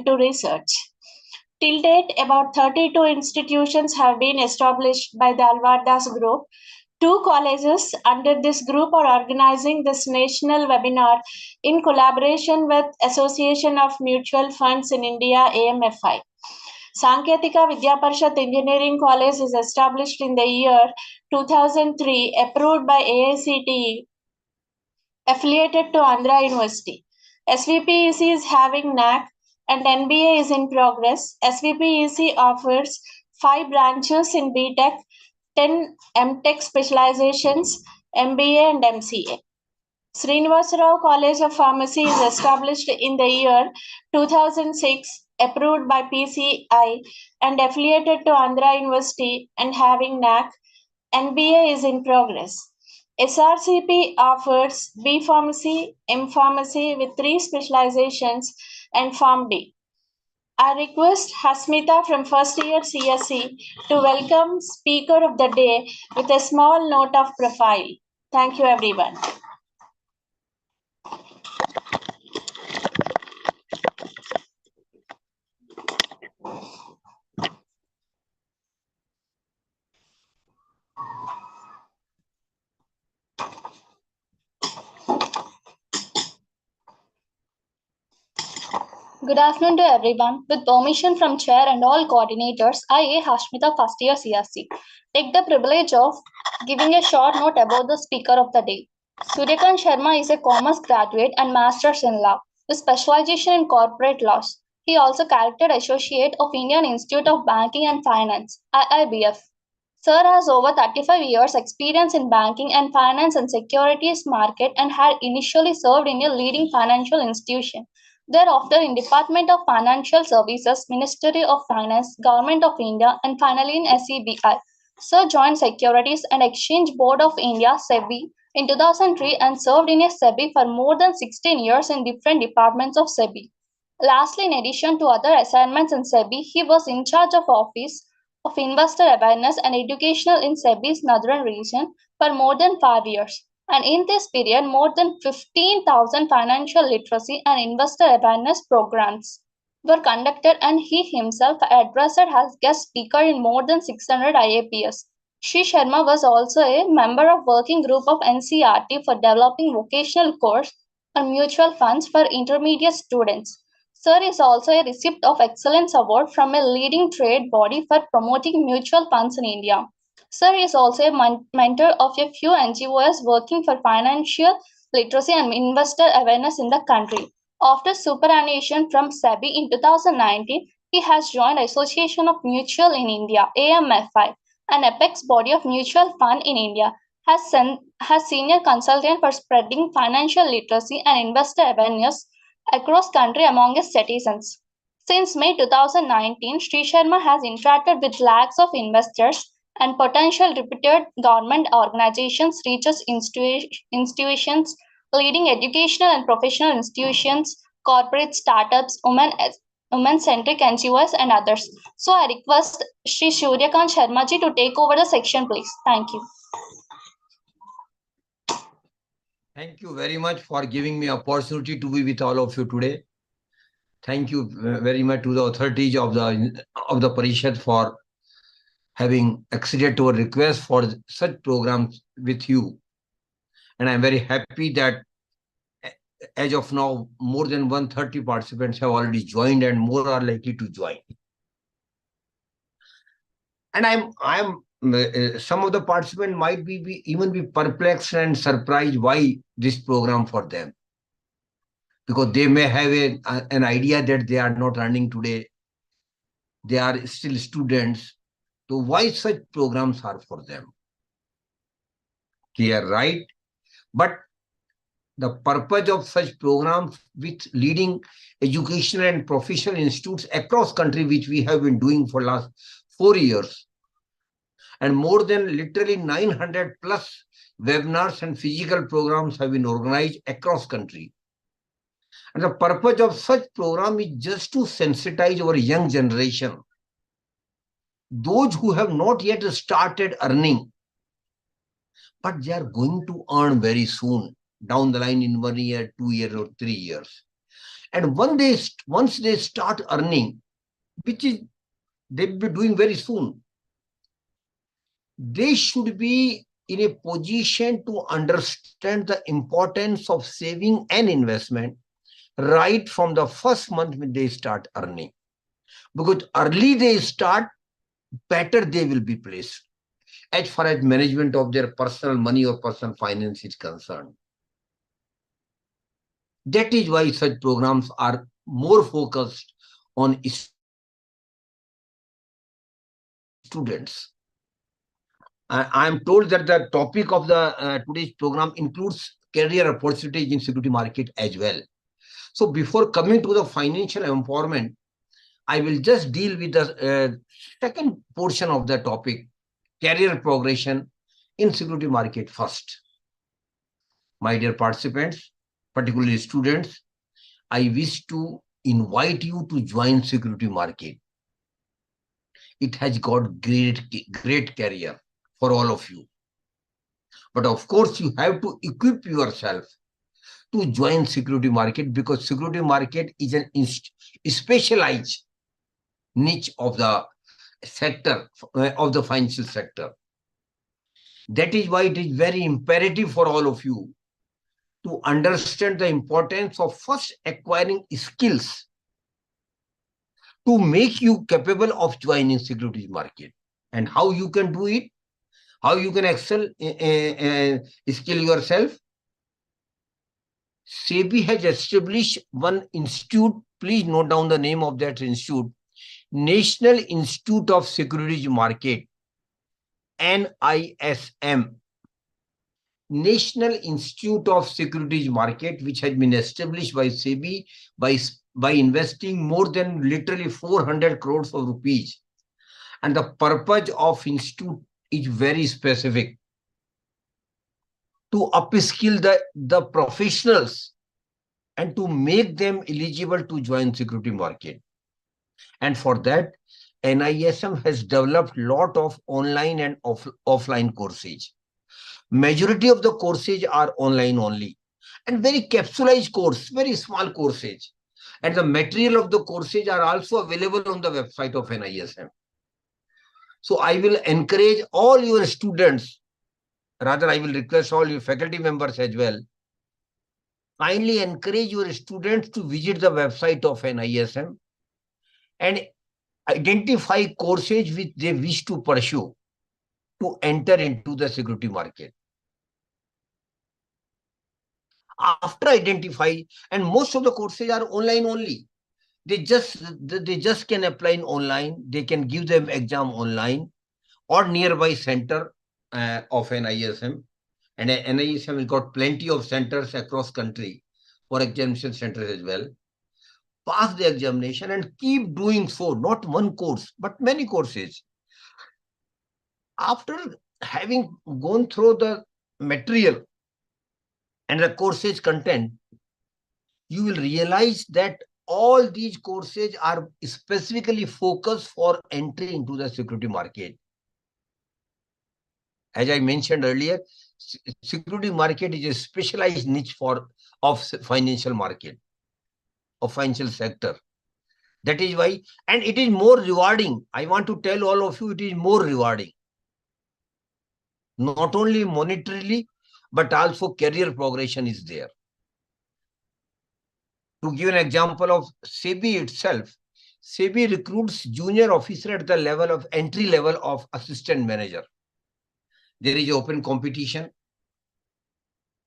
to research. Till date, about 32 institutions have been established by the Alvardas Group. Two colleges under this group are organizing this national webinar in collaboration with Association of Mutual Funds in India, AMFI. Sanketika Vidya Parishad Engineering College is established in the year 2003, approved by AICTE, affiliated to Andhra University. SVPEC is having NAC and NBA is in progress. SVPEC offers 5 branches in BTech, 10 MTech specializations, MBA and MCA. Srinivasarao College of Pharmacy is established in the year 2006, approved by PCI and affiliated to Andhra University and having NAC. NBA is in progress. SRCP offers B Pharmacy, M Pharmacy with 3 specializations and PharmD. I request Hasmita from first year CSE to welcome Speaker of the Day with a small note of profile. Thank you everyone. Good afternoon to everyone. With permission from Chair and all coordinators, I, A. Hashmita, first year CSC, take the privilege of giving a short note about the Speaker of the Day. Suryakant Sharma is a Commerce graduate and Master's in Law with specialization in corporate laws. He also Chartered Associate of Indian Institute of Banking and Finance, IIBF. Sir has over 35 years experience in banking and finance and securities market and had initially served in a leading financial institution. Thereafter in Department of Financial Services, Ministry of Finance, Government of India, and finally in SEBI. Sir joined Securities and Exchange Board of India, SEBI, in 2003 and served in a SEBI for more than 16 years in different departments of SEBI. Lastly, in addition to other assignments in SEBI, he was in charge of Office of Investor Awareness and Educational in SEBI's Northern region for more than 5 years. And in this period, more than 15,000 financial literacy and investor awareness programs were conducted, and he himself addressed as guest speaker in more than 600 IAPS. Shri Sharma was also a member of working group of NCRT for developing vocational course on mutual funds for intermediate students. Sir is also a recipient of Excellence Award from a leading trade body for promoting mutual funds in India. Sir is also a mentor of a few NGOs working for financial literacy and investor awareness in the country. After superannuation from SEBI in 2019, he has joined Association of Mutual in India, AMFI, an apex body of mutual fund in India, has senior consultant for spreading financial literacy and investor awareness across country among its citizens. Since May 2019, Sri Sharma has interacted with lakhs of investors and potential reputed government organizations, research institutions, leading educational and professional institutions, corporate startups, women-centric NGOs, and others. So I request Sri Suryakant Sharma ji to take over the section, please. Thank you. Thank you very much for giving me opportunity to be with all of you today. Thank you very much to the authorities of the Parishad for having acceded to a request for such programs with you. And I'm very happy that as of now, more than 130 participants have already joined and more are likely to join. And some of the participants might even be perplexed and surprised why this program for them. Because they may have an idea that they are not earning today. They are still students. So why such programs are for them? They are right. But the purpose of such programs with leading educational and professional institutes across country, which we have been doing for last 4 years, and more than literally 900 plus webinars and physical programs have been organized across country. And the purpose of such program is just to sensitize our young generation, those who have not yet started earning, but they are going to earn very soon, down the line in 1 year, 2 years, or 3 years. And once they start earning, which is they'll be doing very soon, they should be in a position to understand the importance of saving and investment right from the first month when they start earning. Because early they start, better they will be placed as far as management of their personal money or personal finance is concerned. That is why such programs are more focused on students. I am told that the topic of the today's program includes career opportunities in security market as well. So before coming to the financial empowerment, I will just deal with the second portion of the topic, career progression in security market first. My dear participants, particularly students, I wish to invite you to join security market. It has got great career for all of you. But of course, you have to equip yourself to join security market, because security market is an specialized niche of the sector, of the financial sector. That is why it is very imperative for all of you to understand the importance of first acquiring skills to make you capable of joining securities market. And how you can do it, how you can excel, skill yourself. SEBI has established one institute. Please note down the name of that institute: National Institute of Securities Market, NISM. National Institute of Securities Market, which has been established by SEBI by investing more than literally 400 crores of rupees. And the purpose of institute is very specific: to upskill the professionals and to make them eligible to join security market. And for that, NISM has developed lot of online and offline courses. Majority of the courses are online only, and very capsulized course, very small courses. And the material of the courses are also available on the website of NISM. So I will encourage all your students, rather I will request all your faculty members as well, kindly encourage your students to visit the website of NISM and identify courses which they wish to pursue to enter into the security market. After identify, and most of the courses are online only. They just can apply in online. They can give them exam online or nearby center of NISM. And NISM has got plenty of centers across country for examination centers as well. Pass the examination and keep doing so, not one course, but many courses. After having gone through the material and the courses content, you will realize that all these courses are specifically focused for entry into the security market. As I mentioned earlier, security market is a specialized niche of financial market, of financial sector. That is why, and it is more rewarding. I want to tell all of you, it is more rewarding. Not only monetarily, but also career progression is there. To give an example of SEBI itself, SEBI recruits junior officer at the level of entry level of assistant manager. There is open competition.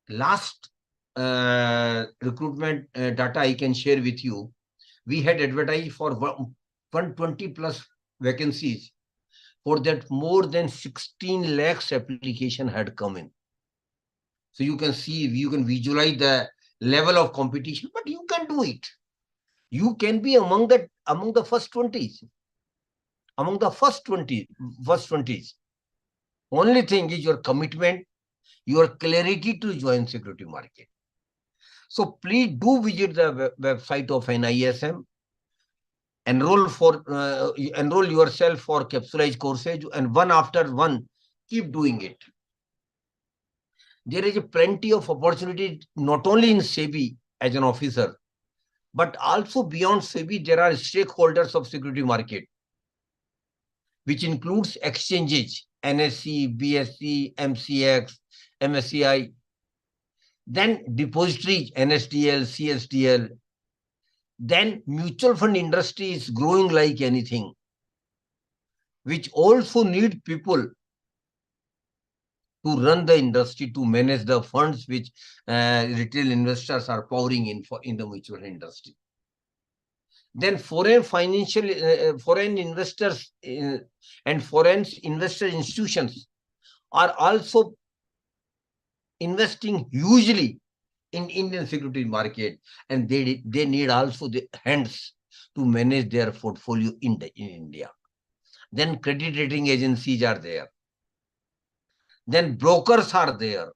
Last recruitment data I can share with you. We had advertised for 120 plus vacancies. For that, more than 16 lakhs application had come in. So you can see, you can visualize the level of competition, but you can do it. You can be among the first 20s. Among the first 20s. Only thing is your commitment, your clarity to join security market. So please do visit the website of NISM. Enroll yourself for capsulized courses, and one after one, keep doing it. There is a plenty of opportunity, not only in SEBI as an officer, But also beyond SEBI, there are stakeholders of security market, which includes exchanges, NSE, BSE, MCX, MSCI, then depositories, NSDL, CSDL, then mutual fund industry is growing like anything, which also need people to run the industry, to manage the funds which retail investors are pouring in the mutual fund industry. Then foreign investors and foreign investor institutions are also investing hugely in Indian security market, and they need also the hands to manage their portfolio in India. Then credit rating agencies are there. Then brokers are there.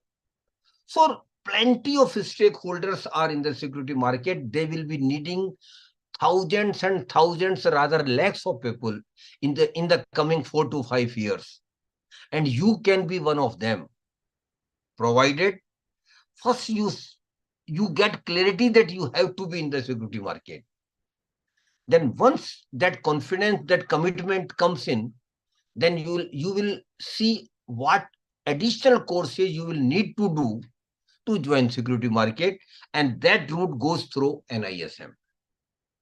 So plenty of stakeholders are in the security market. They will be needing thousands and thousands, rather lakhs of people in the coming 4 to 5 years. And you can be one of them, provided first you get clarity that you have to be in the security market. Then once that confidence, that commitment comes in, then you will see what additional courses you will need to do to join security market, and that route goes through NISM.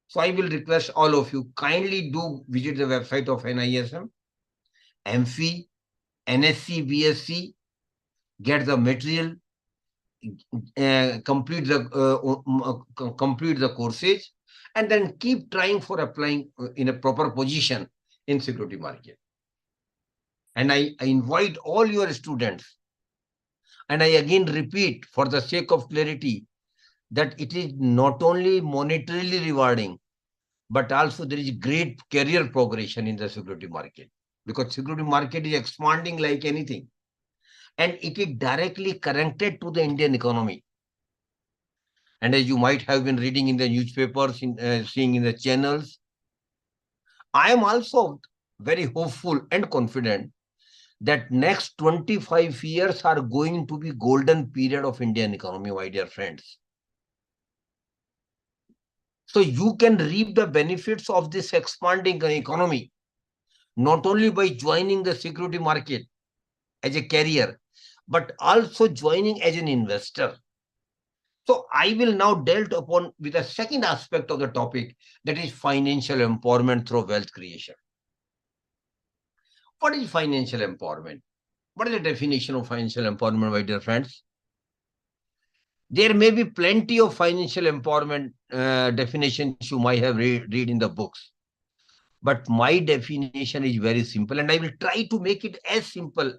So I will request all of you, kindly do visit the website of NISM, AMFI, NSC, BSc, get the material, complete the courses, and then keep trying for applying in a proper position in security market. And I invite all your students, and I again repeat for the sake of clarity, that it is not only monetarily rewarding, but also there is great career progression in the security market, because security market is expanding like anything, and it is directly connected to the Indian economy. And as you might have been reading in the newspapers, seeing in the channels, I am also very hopeful and confident that next 25 years are going to be golden period of Indian economy, my dear friends. So you can reap the benefits of this expanding economy, not only by joining the security market as a career, but also joining as an investor. So I will now delve upon with the second aspect of the topic, that is financial empowerment through wealth creation. What is financial empowerment? What is the definition of financial empowerment, my dear friends? There may be plenty of financial empowerment definitions you might have read in the books. But my definition is very simple, and I will try to make it as simple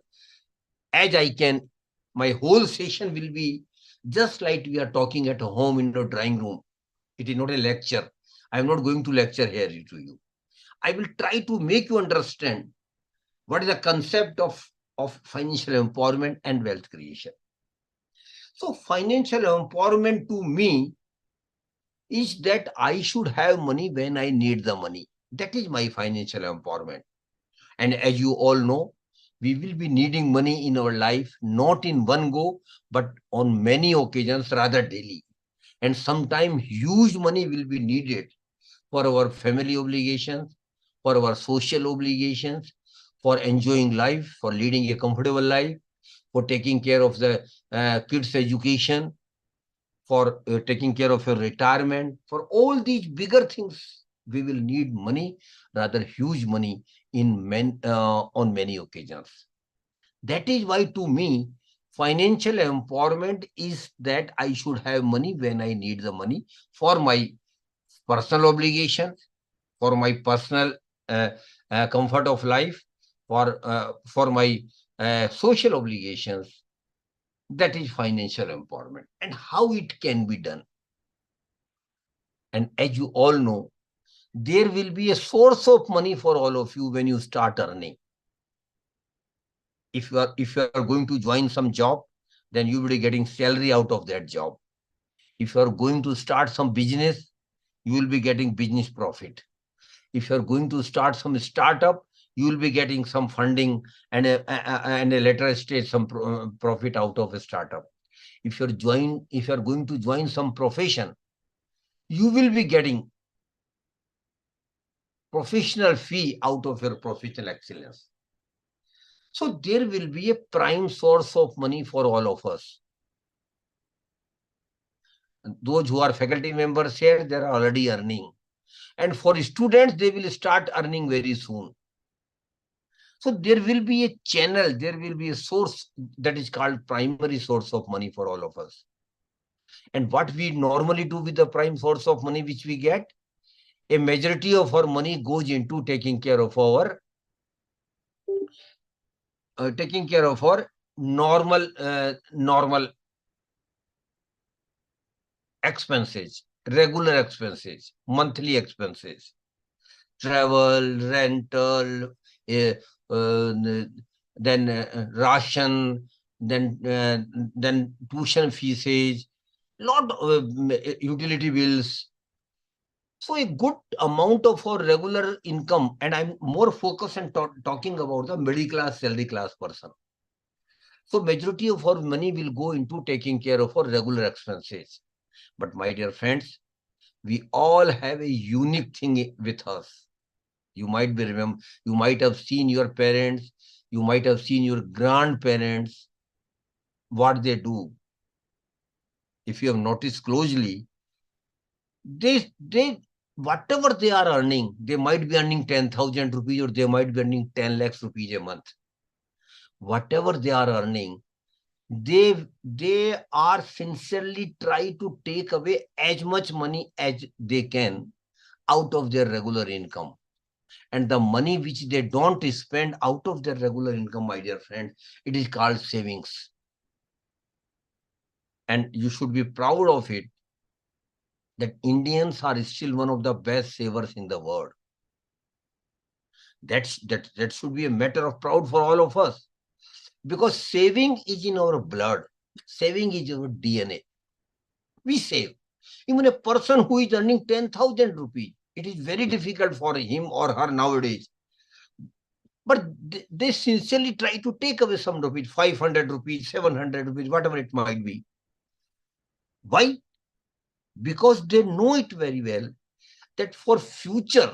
as I can. My whole session will be just like we are talking at home in a drawing room. It is not a lecture. I am not going to lecture here to you. I will try to make you understand what is the concept of financial empowerment and wealth creation. So financial empowerment to me is that I should have money when I need the money. That is my financial empowerment. And as you all know, we will be needing money in our life, not in one go, but on many occasions, rather daily. And sometimes huge money will be needed for our family obligations, for our social obligations, for enjoying life, for leading a comfortable life, for taking care of the kids' education, for taking care of your retirement. For all these bigger things, we will need money, rather huge money, on many occasions. That is why, to me, financial empowerment is that I should have money when I need the money for my personal obligations, for my personal comfort of life, for my social obligations. That is financial empowerment, and how it can be done. And as you all know, there will be a source of money for all of you when you start earning. If you are going to join some job, then you will be getting salary out of that job. If you are going to start some business, you will be getting business profit. If you are going to start some startup, you will be getting some funding and a later stage some profit out of a startup. If you are going to join some profession, you will be getting professional fee out of your professional excellence. So there will be a prime source of money for all of us. And those who are faculty members here, they are already earning. And for students, they will start earning very soon. So there will be a channel, there will be a source that is called primary source of money for all of us. And what we normally do with the prime source of money which we get, a majority of our money goes into taking care of our normal expenses, regular expenses, monthly expenses, travel, rental, uh, uh, then ration, then tuition fees, lot utility bills. So a good amount of our regular income, and I'm more focused on talking about the middle class, salary class person. So majority of our money will go into taking care of our regular expenses. But my dear friends, we all have a unique thing with us. You might you might have seen your parents, you might have seen your grandparents, what they do. If you have noticed closely, they whatever they are earning, they might be earning 10,000 rupees or they might be earning 10 lakhs rupees a month. Whatever they are earning, they are sincerely try to take away as much money as they can out of their regular income. And the money which they don't spend out of their regular income, my dear friend, it is called savings. And you should be proud of it that Indians are still one of the best savers in the world. That should be a matter of proud for all of us, because saving is in our blood. Saving is our DNA. We save. Even a person who is earning 10,000 rupees, it is very difficult for him or her nowadays. But they sincerely try to take away some rupees, 500 rupees, 700 rupees, whatever it might be. Why? Because they know it very well that for future,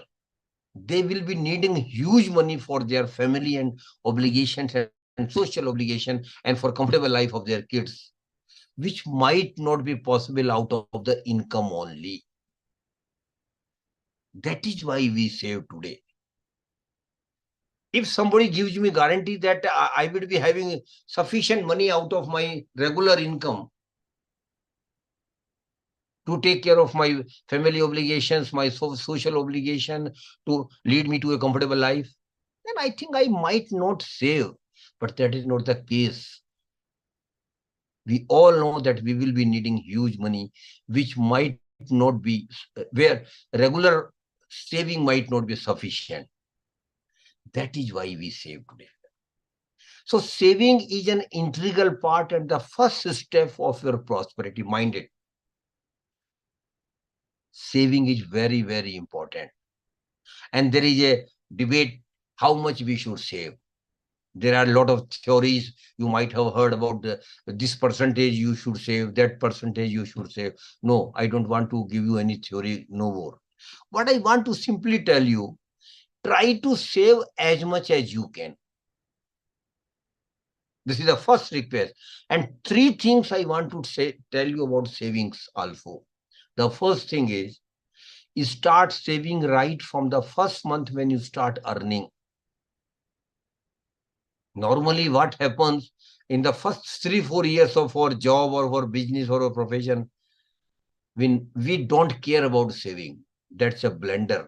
they will be needing huge money for their family and obligations and social obligation and for comfortable life of their kids, which might not be possible out of the income only. That is why we save today. If somebody gives me guarantee that I will be having sufficient money out of my regular income to take care of my family obligations, my social obligation, to lead me to a comfortable life, then I think I might not save. But that is not the case. We all know that we will be needing huge money, which might not be, where regular saving might not be sufficient. That is why we save today. So saving is an integral part and the first step of your prosperity. Mind it. Saving is very, very important. And there is a debate how much we should save. There are a lot of theories. You might have heard about this percentage you should save, that percentage you should save. No, I don't want to give you any theory, no more. What I want to simply tell you, try to save as much as you can. This is the first request. And three things I want to tell you about savings also. The first thing is start saving right from the first month when you start earning. Normally, what happens in the first 3-4 years of our job or our business or our profession, when we don't care about saving, that's a blunder.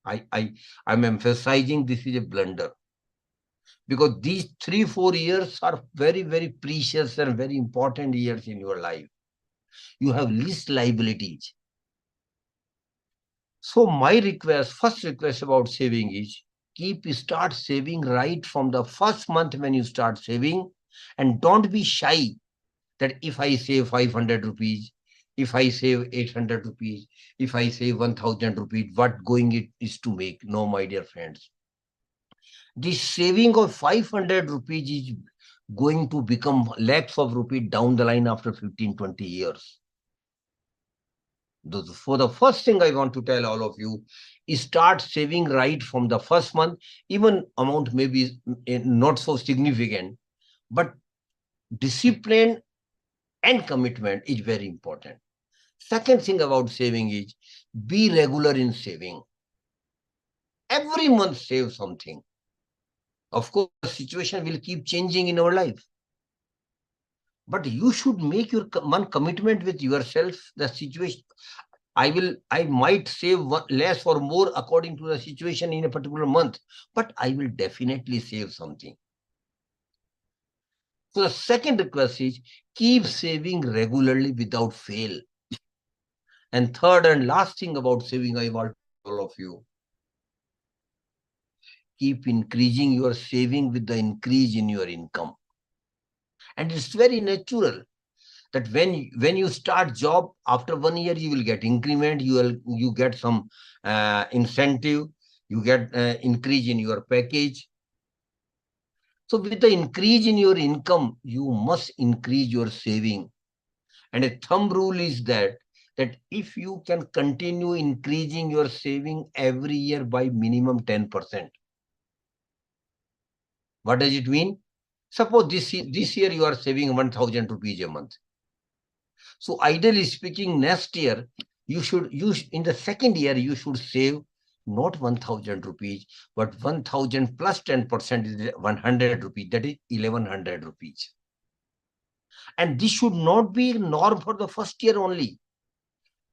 I'm emphasizing this is a blunder, because these 3-4 years are very, very precious and very important years in your life. You have least liabilities. So my first request about saving is start saving right from the first month when you start saving, and don't be shy that if I save 500 rupees, if I save 800 rupees, if I save 1000 rupees, what going it is to make? No, my dear friends. The saving of 500 rupees is going to become lakhs of rupees down the line after 15-20 years. For the first thing I want to tell all of you is start saving right from the first month. Even amount may be not so significant, but discipline and commitment is very important. Second thing about saving is be regular in saving. Every month save something. Of course, the situation will keep changing in our life. But you should make your one commitment with yourself. The situation, I might save less or more according to the situation in a particular month, but I will definitely save something. So the second request is keep saving regularly without fail. And third and last thing about saving, I want to tell all of you, keep increasing your saving with the increase in your income. And it's very natural that when you start job, after 1 year you will get increment, you get some incentive, you get increase in your package. So with the increase in your income, you must increase your saving. And a thumb rule is that if you can continue increasing your saving every year by minimum 10%. What does it mean? Suppose this year you are saving 1,000 rupees a month. So ideally speaking, next year, in the second year, you should save not 1,000 rupees, but 1,000 plus 10% is 100 rupees. That is 1,100 rupees. And this should not be norm for the first year only.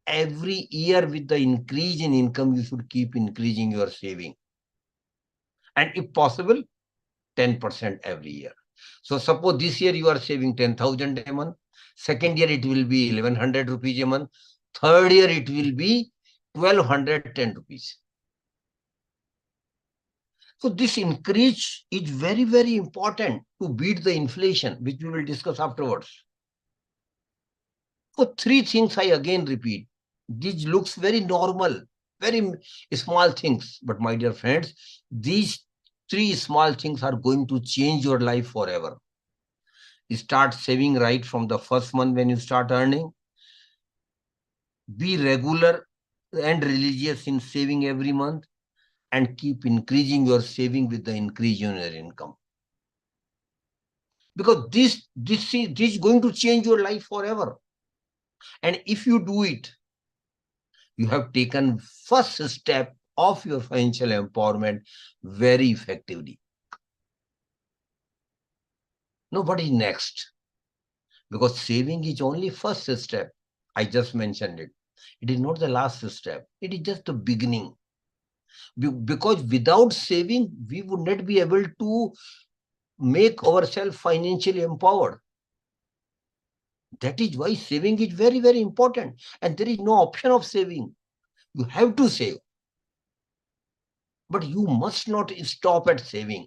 Every year with the increase in income, you should keep increasing your saving. And if possible, 10% every year. So suppose this year you are saving 10,000 a month. Second year it will be 1,100 rupees a month. Third year it will be 1,210 rupees. So this increase is very, very important to beat the inflation, which we will discuss afterwards. So three things I again repeat. This looks very normal, very small things. But my dear friends, these three small things are going to change your life forever. You start saving right from the first month when you start earning. Be regular and religious in saving every month, and keep increasing your saving with the increase in your income. Because this is going to change your life forever. And if you do it, you have taken first step of your financial empowerment very effectively. Now, what is next? Because saving is only first step. I just mentioned it. It is not the last step. It is just the beginning. Because without saving, we would not be able to make ourselves financially empowered. That is why saving is very, very important. And there is no option of saving. You have to save. But you must not stop at saving.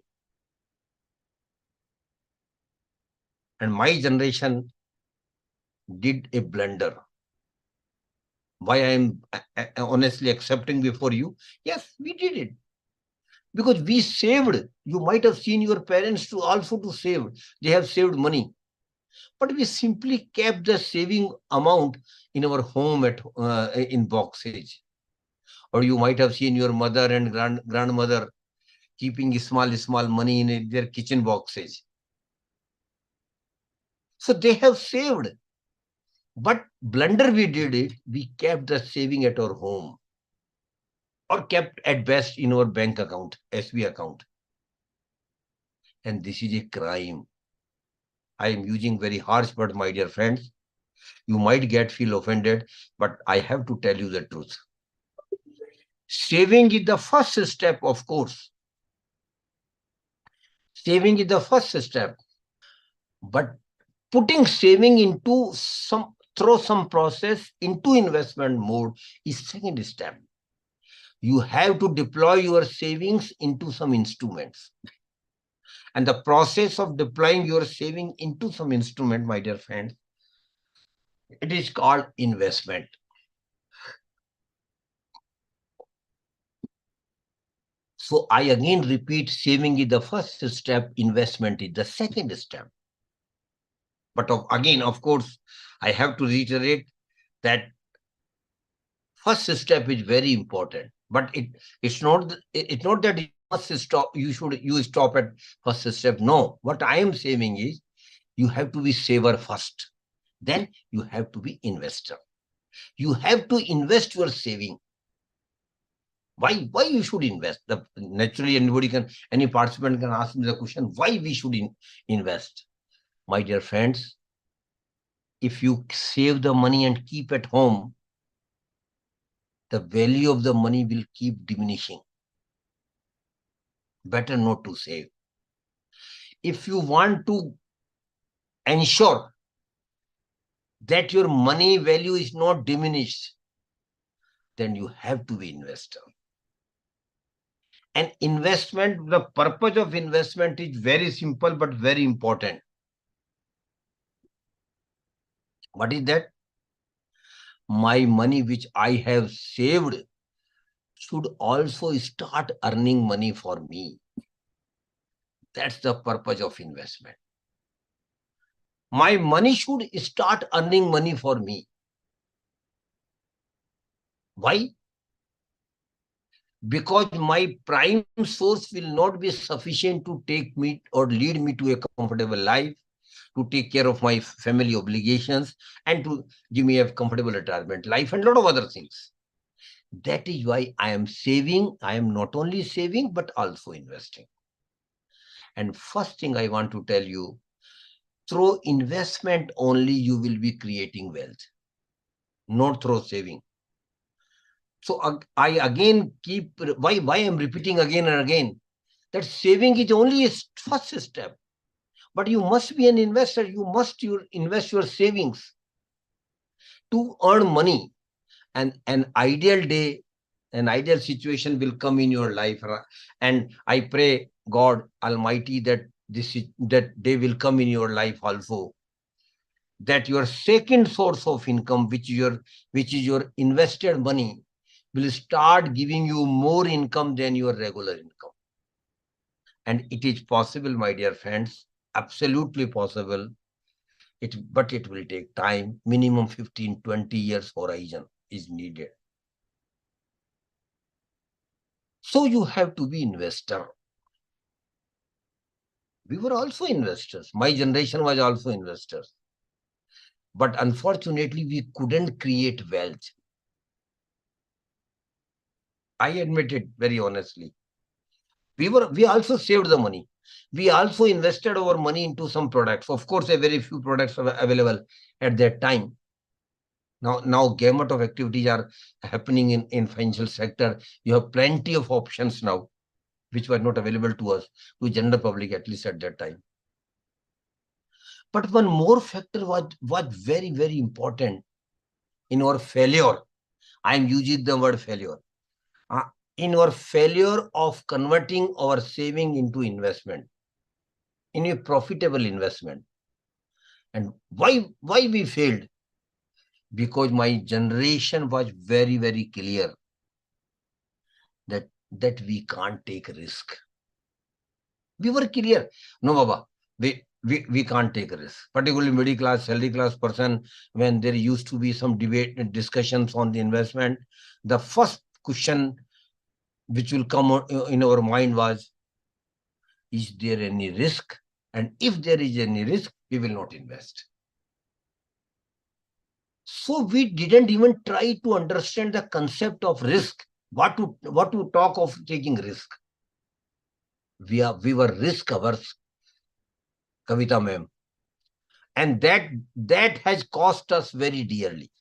And my generation did a blunder. Why I am honestly accepting before you? Yes, we did it. Because we saved. You might have seen your parents also to save. They have saved money. But we simply kept the saving amount in our home in boxes. Or you might have seen your mother and grandmother keeping small money in their kitchen boxes. So they have saved. But blunder we did it, we kept the saving at our home. Or kept at best in our bank account, SB account. And this is a crime. I am using very harsh words, my dear friends. You might feel offended, but I have to tell you the truth. Saving is the first step, of course. Saving is the first step. But putting saving through some process into investment mode is second step. You have to deploy your savings into some instruments. And the process of deploying your saving into some instrument, my dear friends, it is called investment. So I again repeat, saving is the first step, investment is the second step. But again, of course, I have to reiterate that First step is very important, but it's not that you must stop. You stop at first step. No, what I am saying is you have to be saver first. Then you have to be investor. You have to invest your saving. Why you should invest? Naturally, any participant can ask me the question, why we should invest? My dear friends, if you save the money and keep at home, the value of the money will keep diminishing. Better not to save. If you want to ensure that your money value is not diminished, then you have to be investor. And investment, the purpose of investment is very simple but very important. What is that? My money which I have saved should also start earning money for me. That's the purpose of investment. My money should start earning money for me. Why? Because my prime source will not be sufficient to take me or lead me to a comfortable life, to take care of my family obligations, and to give me a comfortable retirement life and a lot of other things. That is why I am saving. I am not only saving, but also investing. And first thing I want to tell you, through investment only you will be creating wealth, not through saving. So I again why I'm repeating again and again, that saving is only a first step. But you must be an investor. You must invest your savings to earn money. And an ideal day, an ideal situation will come in your life. And I pray God Almighty that that day will come in your life also. That your second source of income, which is your invested money, will start giving you more income than your regular income. And it is possible, my dear friends, absolutely possible. But it will take time. Minimum 15-20 years horizon is needed. So you have to be investor. We were also investors. My generation was also investors. But unfortunately, we couldn't create wealth. I admit it very honestly. We also saved the money. We also invested our money into some products. Of course, a very few products were available at that time. Now gamut of activities are happening in financial sector. You have plenty of options now, which were not available to us, to general public, at least at that time. But one more factor was very, very important in our failure. I am using the word failure. In our failure of converting our saving into investment, in a profitable investment. And why we failed? Because my generation was very, very clear that we can't take risk. We were clear. No, Baba, we can't take a risk. Particularly middle class, salary class person, when there used to be some debate and discussions on the investment, the first question which will come in our mind was, is there any risk? And if there is any risk, we will not invest. So we didn't even try to understand the concept of risk. What to talk of taking risk? We were risk averse, Kavita ma'am, and that has cost us very dearly,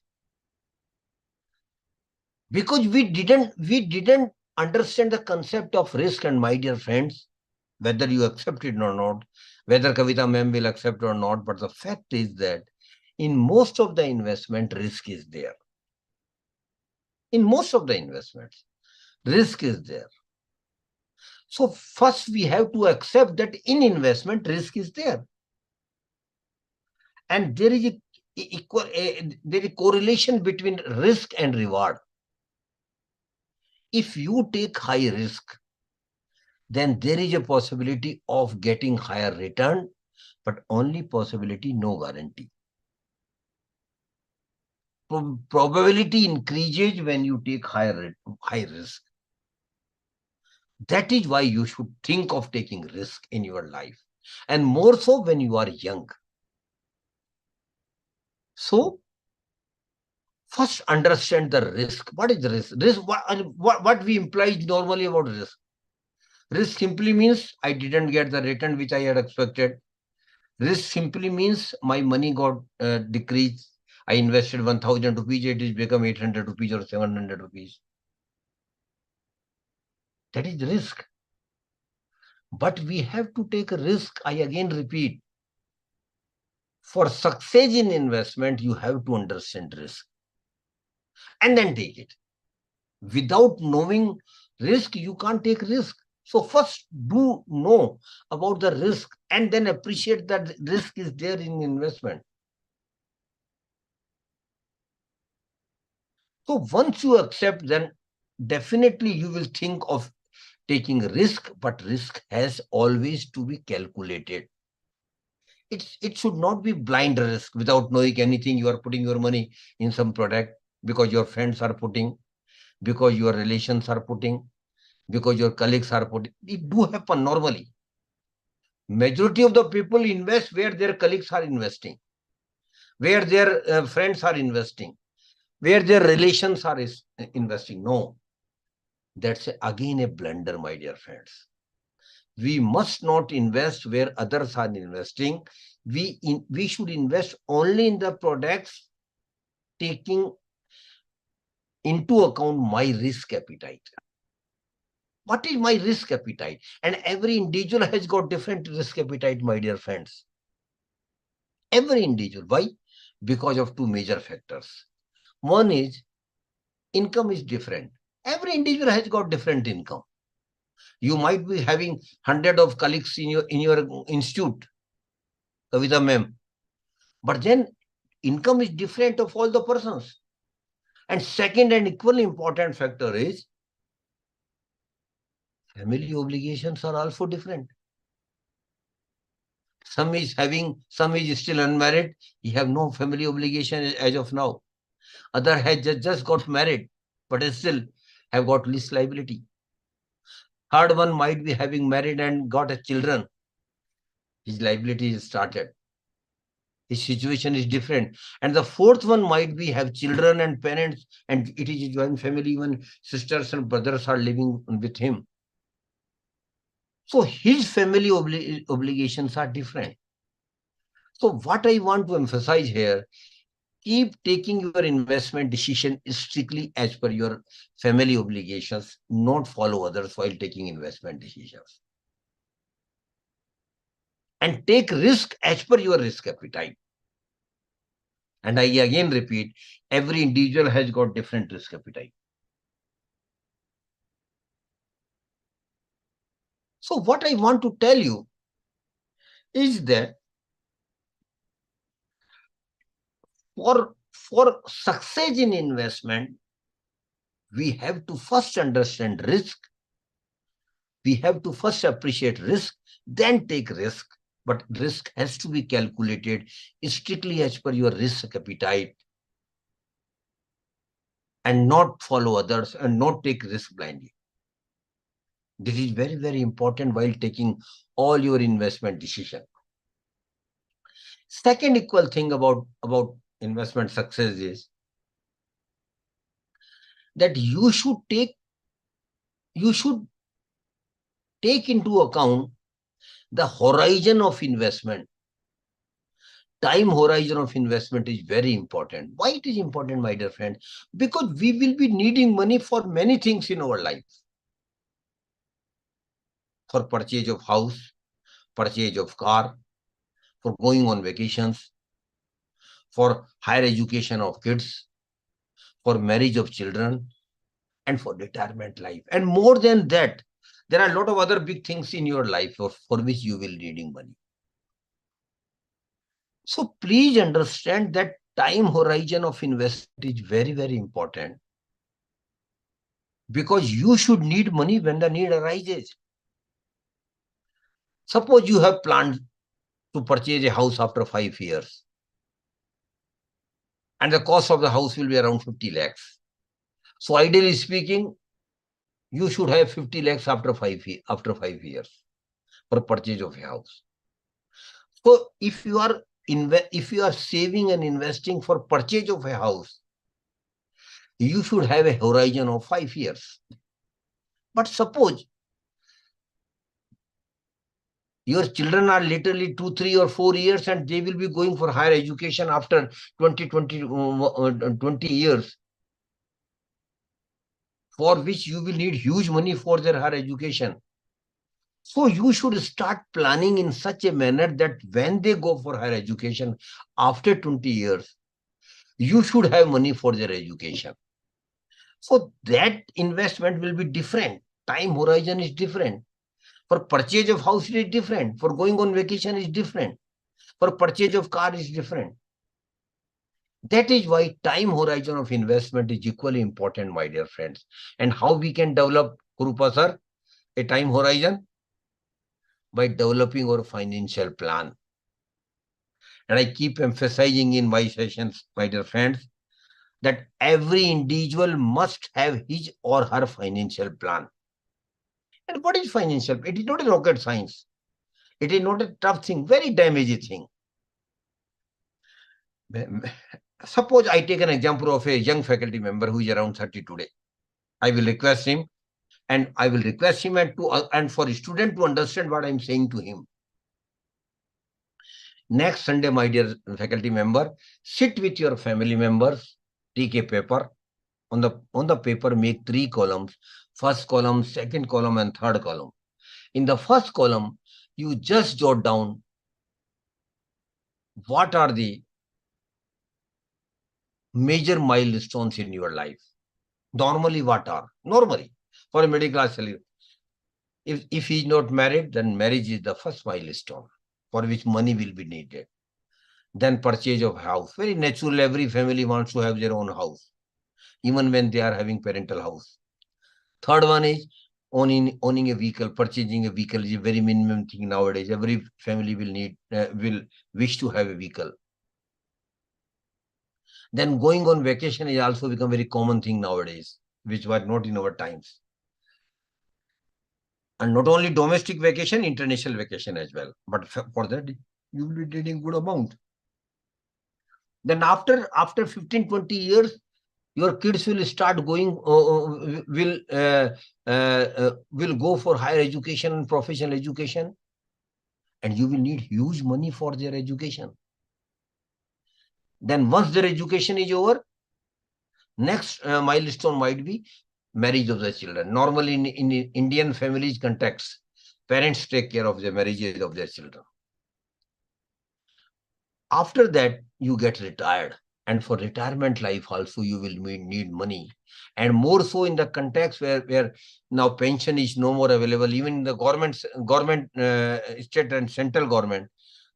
because we didn't understand the concept of risk. And my dear friends, whether you accept it or not, whether Kavita ma'am will accept or not, but the fact is that in most of the investment, risk is there. In most of the investments, risk is there. So first we have to accept that in investment, risk is there. And there is a correlation between risk and reward. If you take high risk, then there is a possibility of getting higher return, but only possibility, no guarantee. probability increases when you take high risk. That is why you should think of taking risk in your life, and more so when you are young. So first understand the risk. What is the risk? What we imply normally about risk? Risk simply means I didn't get the return which I had expected. Risk simply means my money got decreased. I invested 1,000 rupees, it is become 800 rupees or 700 rupees. That is risk. But we have to take a risk. I again repeat, for success in investment, you have to understand risk and then take it. Without knowing risk, you can't take risk. So first do know about the risk and then appreciate that risk is there in investment. So once you accept, then definitely you will think of taking risk, but risk has always to be calculated. It should not be blind risk without knowing anything. You are putting your money in some product because your friends are putting, because your relations are putting, because your colleagues are putting. It do happen normally. Majority of the people invest where their colleagues are investing, where their friends are investing, where their relations are investing. No, that's again a blunder, my dear friends. We must not invest where others are investing. We should invest only in the products taking into account my risk appetite. What is my risk appetite? And every individual has got different risk appetite, my dear friends. Every individual. Why? Because of two major factors. One is income is different. Every individual has got different income. You might be having hundred of colleagues in your institute, Kavita ma'am, but then income is different of all the persons. And second and equally important factor is family obligations are also different. Some is still unmarried. He have no family obligation as of now. Other has just got married, but still have got least liability. Third one might be having married and got a children. His liability is started. His situation is different. And the fourth one might be have children and parents, and it is a joint family, even sisters and brothers are living with him. So his family obligations are different. So what I want to emphasize here, keep taking your investment decision strictly as per your family obligations, not follow others while taking investment decisions. And take risk as per your risk appetite. And I again repeat, every individual has got different risk appetite. So what I want to tell you is that for success in investment, we have to first understand risk. We have to first appreciate risk, then take risk. But risk has to be calculated strictly as per your risk appetite and not follow others and not take risk blindly. This is very, very important while taking all your investment decision. Second equal thing about investment success is that you should take into account the horizon of investment. Time horizon of investment is very important. Why it is important, my dear friend? Because we will be needing money for many things in our life. For purchase of house, purchase of car, for going on vacations, for higher education of kids, for marriage of children, and for retirement life. And more than that, there are a lot of other big things in your life for which you will needing money. So please understand that time horizon of investment is very, very important, because you should need money when the need arises. Suppose you have planned to purchase a house after 5 years. and the cost of the house will be around 50 lakhs. So ideally speaking, you should have 50 lakhs after 5 years for purchase of a house. So if you are saving and investing for purchase of a house, you should have a horizon of 5 years. But suppose your children are literally 2, 3, or 4 years and they will be going for higher education after 20 years, for which you will need huge money for their higher education. So you should start planning in such a manner that when they go for higher education after 20 years, you should have money for their education. So that investment will be different. Time horizon is different. For purchase of house it is different. For going on vacation is different. For purchase of car is different. That is why time horizon of investment is equally important, my dear friends. And how we can develop, Kurupa sir, a time horizon? By developing our financial plan. And I keep emphasizing in my sessions, my dear friends, that every individual must have his or her financial plan. And what is financial? It is not a rocket science. It is not a tough thing, very damaging thing. Suppose I take an example of a young faculty member who is around 30 today. I will request him and and for a student to understand what I'm saying to him. Next Sunday, my dear faculty member, sit with your family members, take a paper. On the paper, make 3 columns. First column, second column, and third column. In the first column, you just jot down what are the major milestones in your life. Normally, what are? Normally, for a middle class salary, if he is not married, then marriage is the first milestone for which money will be needed. Then purchase of house. Very natural, every family wants to have their own house, even when they are having parental house. Third one is owning a vehicle. Purchasing a vehicle is a very minimum thing nowadays. Every family will wish to have a vehicle. Then going on vacation is also become very common thing nowadays, which was not in our times. And not only domestic vacation, international vacation as well. But for that, you will be getting good amount. Then after 15, 20 years, your kids will start going, will go for higher education and professional education. And you will need huge money for their education. Then once their education is over, next milestone might be marriage of the children. Normally in Indian families context, parents take care of the marriages of their children. After that, you get retired. And for retirement life also, you will need money. And more so in the context where now pension is no more available, even in the government, state and central government,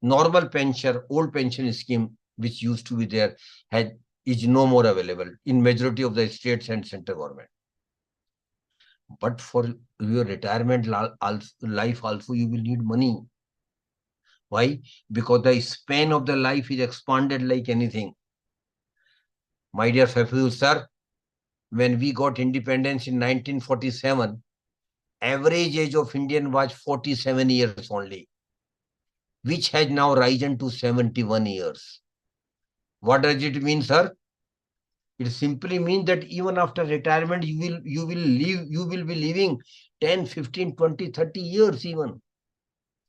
normal pension, old pension scheme, which used to be there, is no more available in majority of the states and central government. But for your retirement life also, you will need money. Why? Because the span of the life is expanded like anything. My dear Fafil sir, when we got independence in 1947, average age of Indian was 47 years only, which has now risen to 71 years. What does it mean, sir? It simply means that even after retirement, you will be living 10, 15, 20, 30 years even.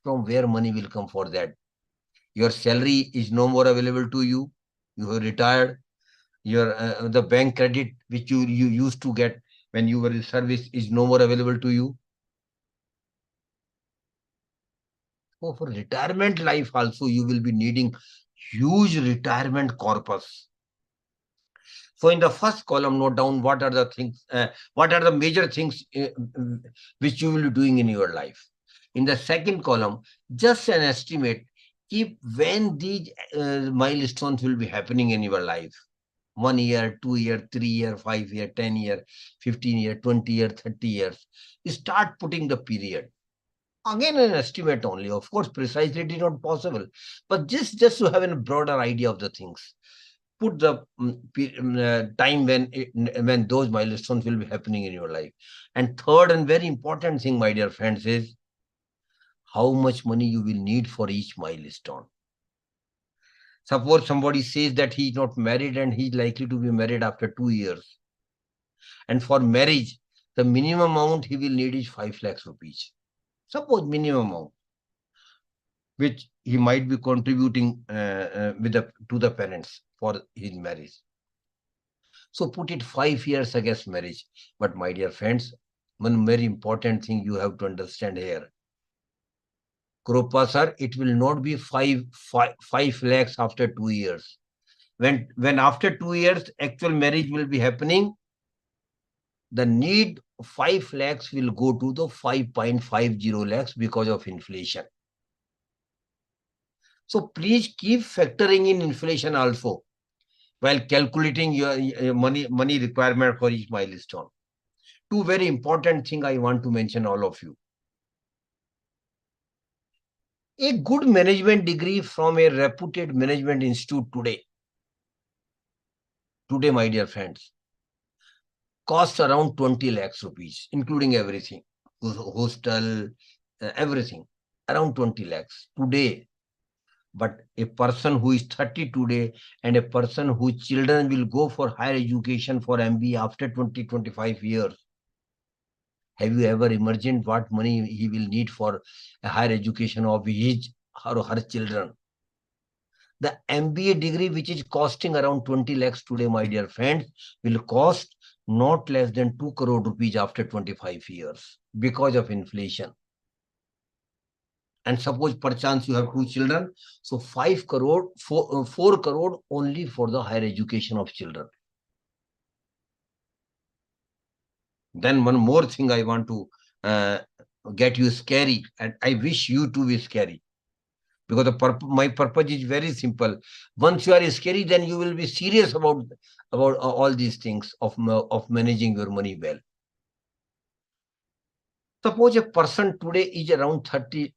From where money will come for that? Your salary is no more available to you. You have retired. Your the bank credit which you used to get when you were in service is no more available to you. So for retirement life also, you will be needing huge retirement corpus. So in the first column, note down what are the things, what are the major things which you will be doing in your life. In the second column, just an estimate, keep when these milestones will be happening in your life. 1 year, 2 year, 3 year, 5 year, 10 year, 15 year, 20 year, 30 years. You start putting the period. Again, an estimate only. Of course, precisely it is not possible. But just to have a broader idea of the things. put the time when those milestones will be happening in your life. And third and very important thing, my dear friends, is how much money you will need for each milestone. Suppose somebody says that he is not married and he is likely to be married after 2 years. And for marriage, the minimum amount he will need is 5 lakhs rupees. Suppose minimum amount, which he might be contributing to the parents for his marriage. So put it 5 years against marriage. But my dear friends, one very important thing you have to understand here. Kropa sir, it will not be 5 lakhs after 2 years. When after 2 years actual marriage will be happening, the need 5 lakhs will go to the 5.50 lakhs because of inflation. So please keep factoring in inflation also while calculating your money requirement for each milestone. Two very important things I want to mention all of you. A good management degree from a reputed management institute today, my dear friends, costs around 20 lakhs rupees, including everything, hostel, everything, around 20 lakhs today. But a person who is 30 today and a person whose children will go for higher education for MBA after 20-25 years, have you ever imagined what money he will need for a higher education of his or her children? The MBA degree, which is costing around 20 lakhs today, my dear friends, will cost not less than 2 crore rupees after 25 years because of inflation. And suppose perchance you have 2 children, so 5 crore, 4 crore only for the higher education of children. Then one more thing I want to get you scary, and I wish you to be scary. Because my purpose is very simple. Once you are scary, then you will be serious about all these things of managing your money well. Suppose a person today is around 30,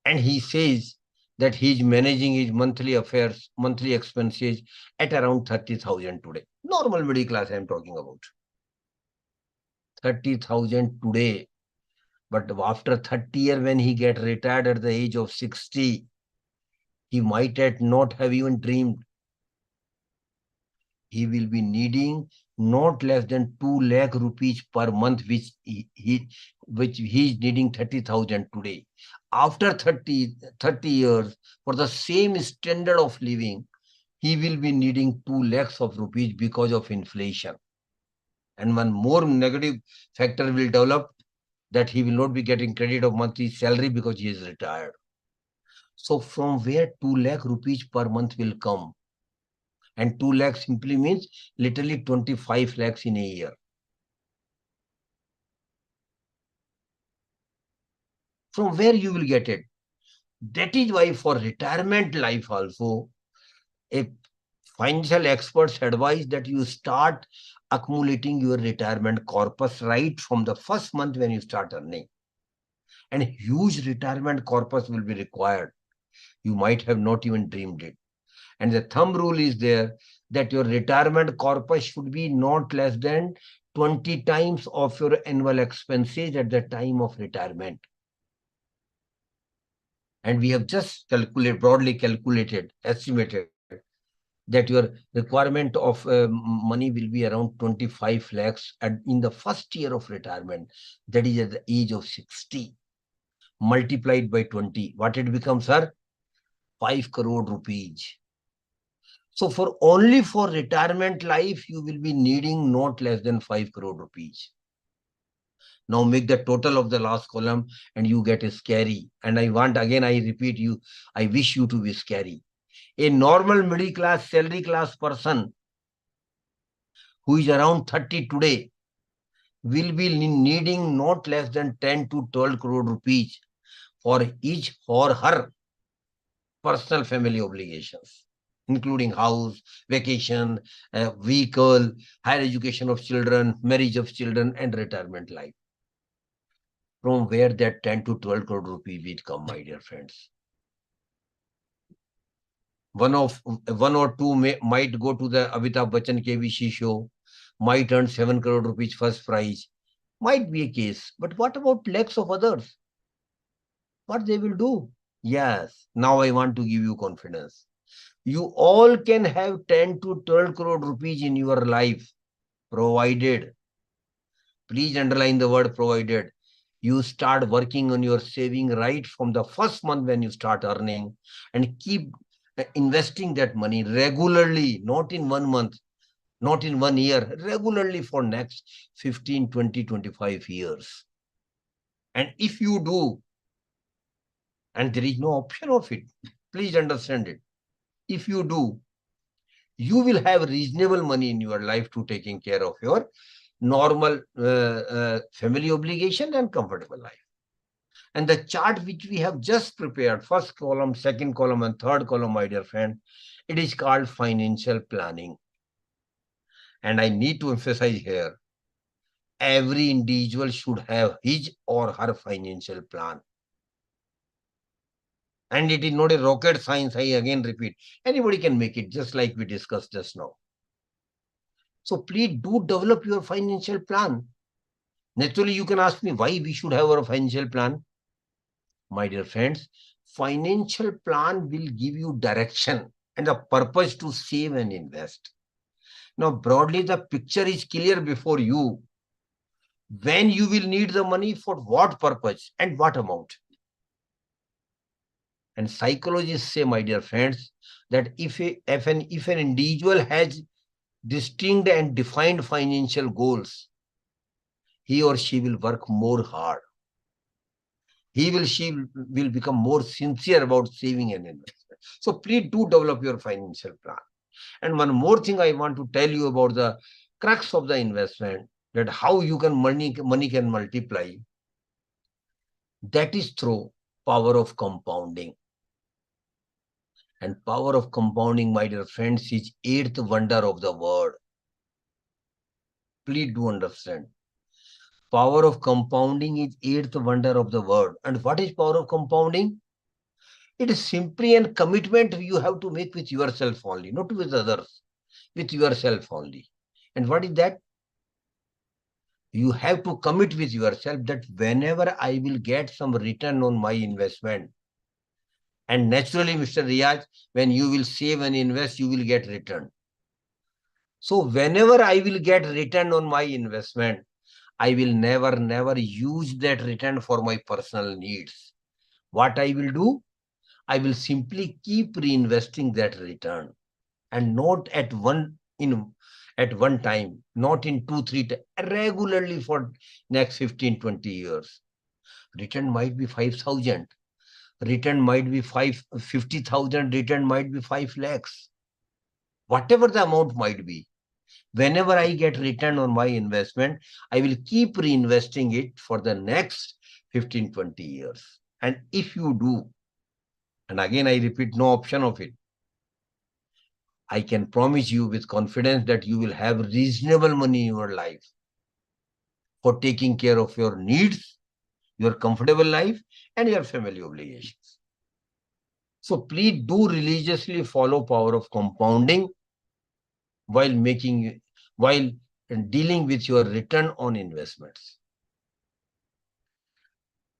and he says that he is managing his monthly affairs, monthly expenses at around 30,000 today. Normal middle class I am talking about. 30,000 today. But after 30 years, when he get retired at the age of 60, he might not have even dreamed. He will be needing not less than 2 lakh rupees per month, which he is needing 30,000 today. After 30 years, for the same standard of living, he will be needing 2 lakhs of rupees because of inflation. And one more negative factor will develop, that he will not be getting credit of monthly salary because he is retired. So from where 2 lakh rupees per month will come? And 2 lakhs simply means literally 25 lakhs in a year. From where you will get it? That is why for retirement life also, a financial experts advise that you start accumulating your retirement corpus right from the first month when you start earning. And huge retirement corpus will be required. You might have not even dreamed it. And the thumb rule is there that your retirement corpus should be not less than 20 times of your annual expenses at the time of retirement. And we have just broadly estimated that your requirement of money will be around 25 lakhs in the first year of retirement. That is at the age of 60. Multiplied by 20. What it becomes, sir? 5 crore rupees. So only for retirement life, you will be needing not less than 5 crore rupees. Now make the total of the last column and you get scary. And I repeat you, I wish you to be scary. A normal middle class, salary class person who is around 30 today will be needing not less than 10 to 12 crore rupees for each or her personal family obligations, including house, vacation, vehicle, higher education of children, marriage of children, and retirement life. From where that 10 to 12 crore rupees will come, my dear friends? One or two might go to the Amitabh Bachchan KBC show, might earn 7 crore rupees first prize. Might be a case. But what about lakhs of others? What they will do? Yes, now I want to give you confidence. You all can have 10 to 12 crore rupees in your life, provided, please underline the word provided, you start working on your saving right from the first month when you start earning, and keep investing that money regularly, not in 1 month, not in 1 year, regularly for next 15, 20, 25 years. And if you do, and there is no option of it, please understand it. If you do, you will have reasonable money in your life to taking care of your normal family obligation and comfortable life. And the chart which we have just prepared, first column, second column, and third column, my dear friend, it is called financial planning. And I need to emphasize here, every individual should have his or her financial plan. And it is not a rocket science, I again repeat. Anybody can make it, just like we discussed just now. So please do develop your financial plan. Naturally, you can ask me why we should have our financial plan. My dear friends, financial plan will give you direction and a purpose to save and invest. Now, broadly, the picture is clear before you. When you will need the money, for what purpose and what amount. And psychologists say, my dear friends, that if an individual has distinct and defined financial goals, he or she will work more hard. She will become more sincere about saving and investment. So please do develop your financial plan. And one more thing I want to tell you about the crux of the investment, that how you can money can multiply. That is through power of compounding. And power of compounding, my dear friends, is eighth wonder of the world. Please do understand. Power of compounding is eighth wonder of the world. And what is power of compounding? It is simply a commitment you have to make with yourself only, not with others, with yourself only. And what is that? You have to commit with yourself that whenever I will get some return on my investment, and naturally, Mr. Riyaj, when you will save and invest, you will get return. So whenever I will get return on my investment, I will never use that return for my personal needs. What I will do? I will simply keep reinvesting that return, and not at one time, not in 2-3 times, regularly for next 15-20 years. Return might be 5,000, return might be 50,000, return might be 5 lakhs. Whatever the amount might be, whenever I get return on my investment, I will keep reinvesting it for the next 15-20 years. And if you do, and again I repeat, no option of it, I can promise you with confidence that you will have reasonable money in your life for taking care of your needs, your comfortable life, and your family obligations. So please do religiously follow power of compounding while dealing with your return on investments.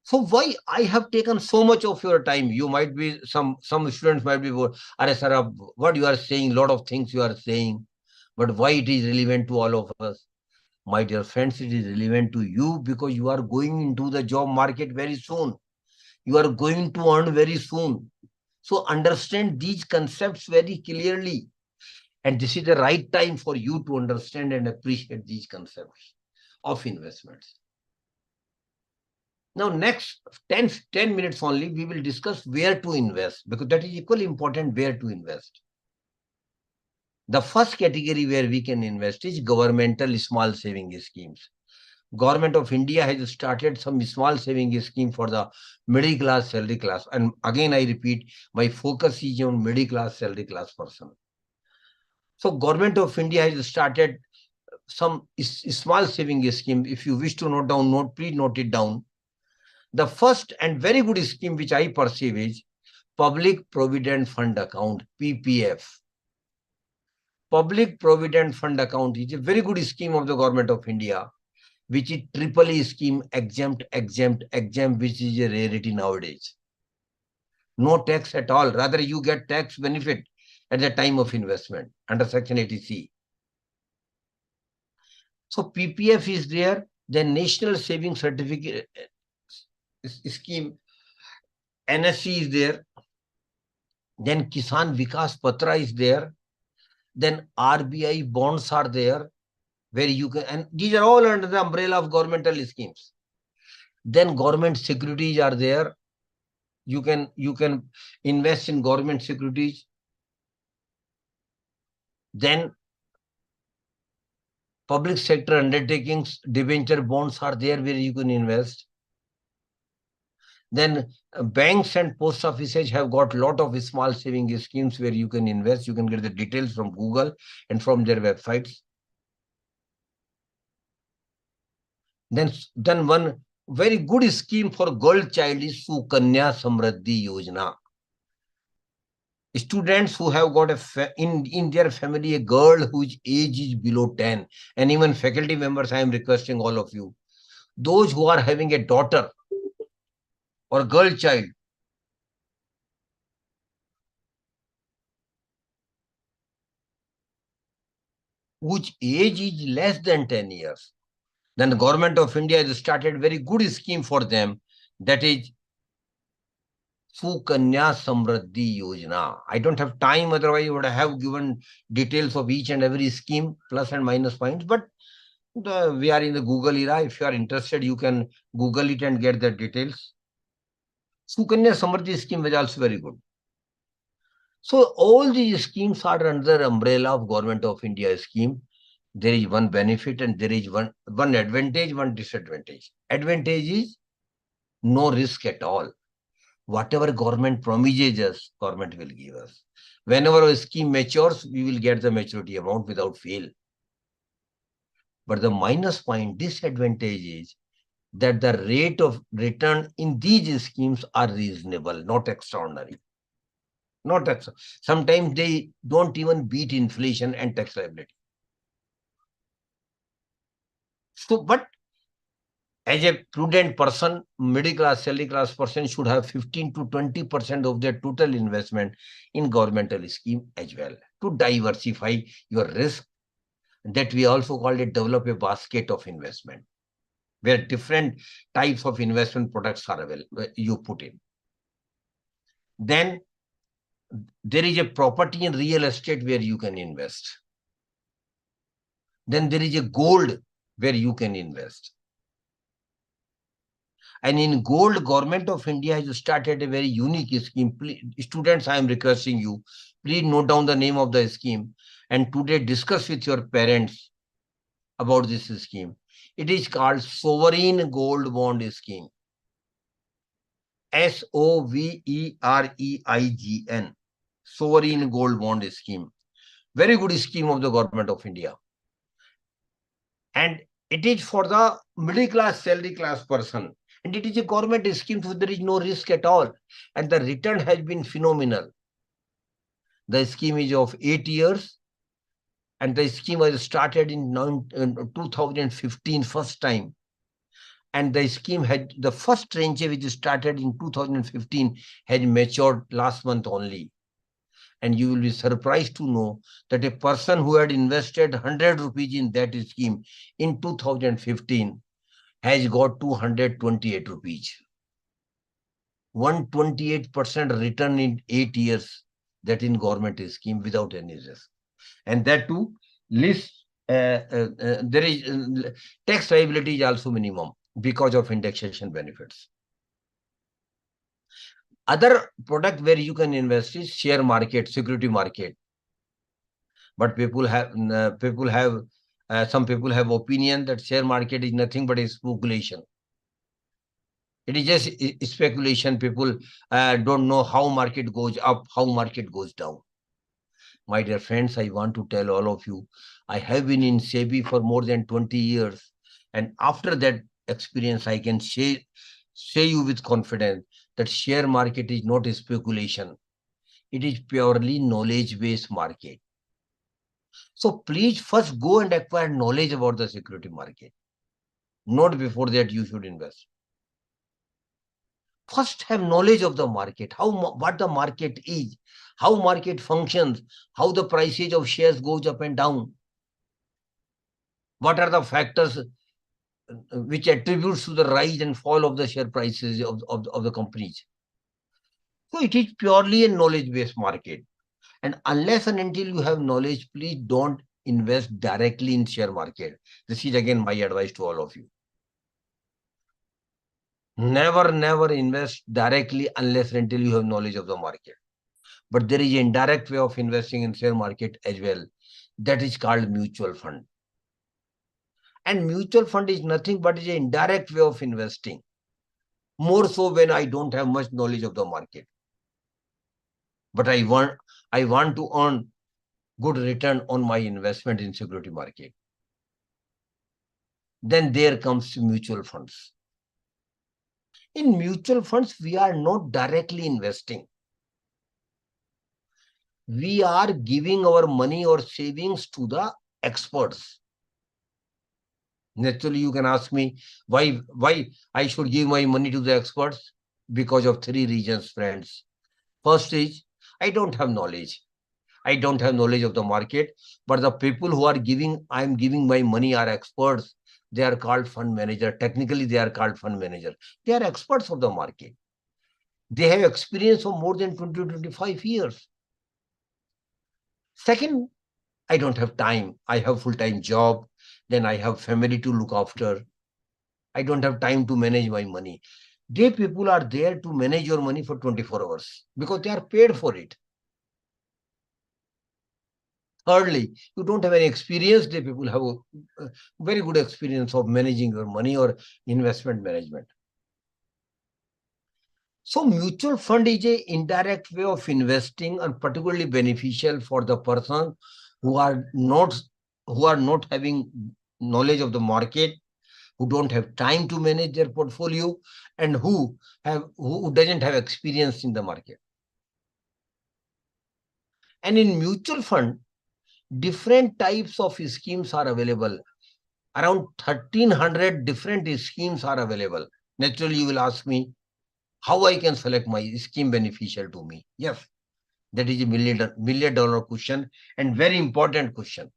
So why I have taken so much of your time? You might be, some students might be, Are sir, what you are saying, lot of things you are saying, but why it is relevant to all of us? My dear friends, it is relevant to you because you are going into the job market very soon. You are going to earn very soon. So understand these concepts very clearly. And this is the right time for you to understand and appreciate these concepts of investments. Now, next 10 minutes only, we will discuss where to invest, because that is equally important, where to invest. The first category where we can invest is governmental small saving schemes. Government of India has started some small saving scheme for the middle class, salary class. And again, I repeat, my focus is on middle class, salary class person. So Government of India has started some small saving scheme. If you wish to note down, please note it down. The first and very good scheme which I perceive is Public Provident Fund Account, PPF. Public Provident Fund Account is a very good scheme of the Government of India, which is triple E scheme, exempt, which is a rarity nowadays. No tax at all. Rather, you get tax benefit at the time of investment under Section 80C. So PPF is there. Then National Saving Certificate Scheme, NSC is there. Then Kisan Vikas Patra is there. Then RBI bonds are there, where you can, and these are all under the umbrella of governmental schemes. Then government securities are there. You can invest in government securities. Then public sector undertakings, debenture bonds are there where you can invest. Then banks and post offices have got a lot of small saving schemes where you can invest. You can get the details from Google and from their websites. Then one very good scheme for girl child is Sukanya Samriddhi Yojana. Students who have got in their family a girl whose age is below 10, and even faculty members, I am requesting all of you, those who are having a daughter or girl child, whose age is less than 10 years, then the Government of India has started very good scheme for them, that is Sukanya Samriddhi Yojana. I don't have time, otherwise I would have given details of each and every scheme, plus and minus points, but we are in the Google era. If you are interested, you can Google it and get the details. Sukanya Samriddhi scheme is also very good. So all these schemes are under the umbrella of Government of India scheme. There is one benefit and there is one advantage, one disadvantage. Advantage is no risk at all. Whatever government promises us, government will give us. Whenever a scheme matures, we will get the maturity amount without fail. But the minus point, disadvantage is that the rate of return in these schemes are reasonable, not extraordinary. Not extra. Sometimes they don't even beat inflation and tax liability. So, but as a prudent person, middle class, salary class person should have 15 to 20% of their total investment in governmental scheme as well, to diversify your risk. That we also call it develop a basket of investment, where different types of investment products are available, you put in. Then there is a property in real estate where you can invest. Then there is a gold where you can invest. And in gold, Government of India has started a very unique scheme. Please, students, I am requesting you, please note down the name of the scheme and today discuss with your parents about this scheme. It is called Sovereign Gold Bond Scheme. SOVEREIGN. Sovereign Gold Bond Scheme. Very good scheme of the Government of India. And it is for the middle class, salary class person. And it is a government scheme, so there is no risk at all. And the return has been phenomenal. The scheme is of 8 years. And the scheme was started in 2015 first time. And the scheme had, the first tranche which started in 2015 had matured last month only. And you will be surprised to know that a person who had invested 100 rupees in that scheme in 2015 has got 228 rupees. 128% return in 8 years, that in government scheme without any risk. And that too, list, there is tax liability is also minimum because of indexation benefits. Other product where you can invest is share market, security market. But some people have opinion that share market is nothing but a speculation. It is just speculation. People don't know how market goes up, how market goes down. My dear friends, I want to tell all of you, I have been in SEBI for more than 20 years. And after that experience, I can say you with confidence that share market is not a speculation. It is purely knowledge-based market. So please first go and acquire knowledge about the security market. Not before that you should invest. First have knowledge of the market, what the market is, how market functions, how the prices of shares goes up and down. What are the factors which attributes to the rise and fall of the share prices of the companies. So it is purely a knowledge-based market. And unless and until you have knowledge, please don't invest directly in share market. This is again my advice to all of you. Never invest directly unless and until you have knowledge of the market. But there is an indirect way of investing in share market as well. That is called mutual fund. And mutual fund is nothing but is an indirect way of investing. More so when I don't have much knowledge of the market. But I want to earn good return on my investment in security market. Then there comes mutual funds. In mutual funds, we are not directly investing. We are giving our money or savings to the experts. Naturally, you can ask me why I should give my money to the experts? Because of 3 reasons, friends. First is, I don't have knowledge. I don't have knowledge of the market, but the people who are I'm giving my money are experts. They are called fund manager. Technically, they are called fund manager. They are experts of the market. They have experience of more than 20-25 years. Second, I don't have time. I have full-time job. Then I have family to look after. I don't have time to manage my money. They people are there to manage your money for 24 hours because they are paid for it. Thirdly, you don't have any experience. The people have a very good experience of managing your money or investment management. So mutual fund is an indirect way of investing and particularly beneficial for the person who are not having knowledge of the market, who don't have time to manage their portfolio, and who doesn't have experience in the market. And in mutual fund, different types of schemes are available. Around 1,300 different schemes are available. Naturally, you will ask me how I can select my scheme beneficial to me. Yes, that is a million dollar question and very important question.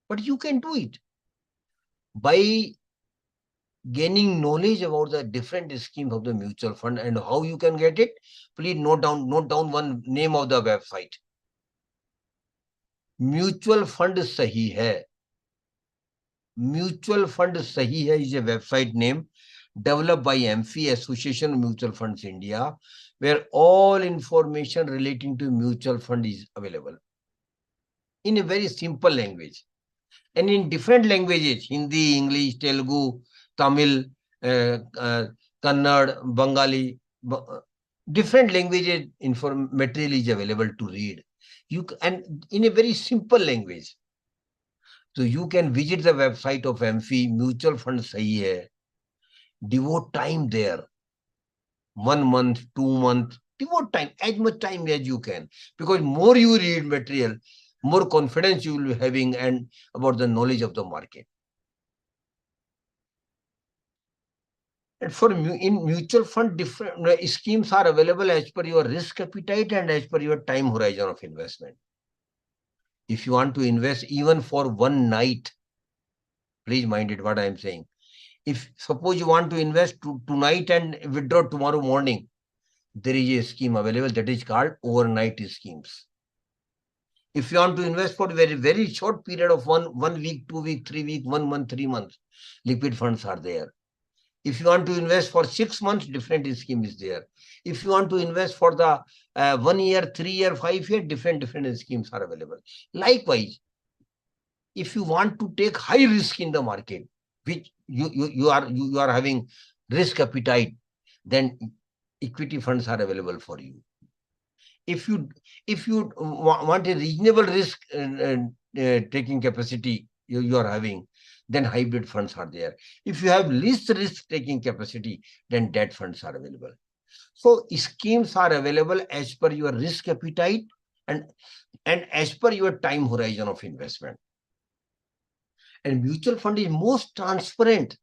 But you can do it by gaining knowledge about the different schemes of the mutual fund and how you can get it. Please note down one name of the website. Mutual Fund Sahi Hai. Mutual Fund Sahi Hai is a website name developed by AMFI, Association of Mutual Funds India, where all information relating to mutual fund is available in a very simple language and in different languages: Hindi, English, Telugu, Tamil, Kannada, Bengali, different languages material is available to read. And in a very simple language. So you can visit the website of AMFI, Mutual Fund Sahi Hai. Devote time there. 1 month, 2 months, devote time, as much time as you can. Because more you read material, more confidence you will be having and about the knowledge of the market. And in mutual fund, different schemes are available as per your risk appetite and as per your time horizon of investment. If you want to invest even for one night, please mind it what I am saying. If suppose you want to invest tonight and withdraw tomorrow morning, there is a scheme available that is called overnight schemes. If you want to invest for very short period of one week, 2 week, 3 week, 1 month, 3 months, liquid funds are there. If you want to invest for 6 months, different scheme is there. If you want to invest for the 1 year, 3 year, 5 year, different schemes are available. Likewise, if you want to take high risk in the market, which you are having risk appetite, then equity funds are available for you. If you want a reasonable risk taking capacity you are having, then hybrid funds are there. If you have least risk taking capacity, then debt funds are available. So schemes are available as per your risk appetite and as per your time horizon of investment. And mutual fund is most transparent.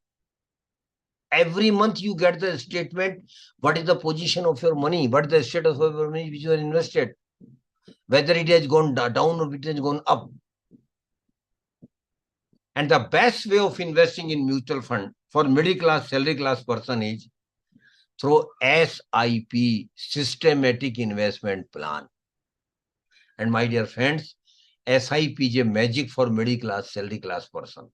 Every month you get the statement, what is the position of your money, what is the status of your money which you are invested, whether it has gone down or it has gone up. And the best way of investing in mutual fund for middle class, salary class person is through SIP, systematic investment plan. And my dear friends, SIP is a magic for middle class, salary class person.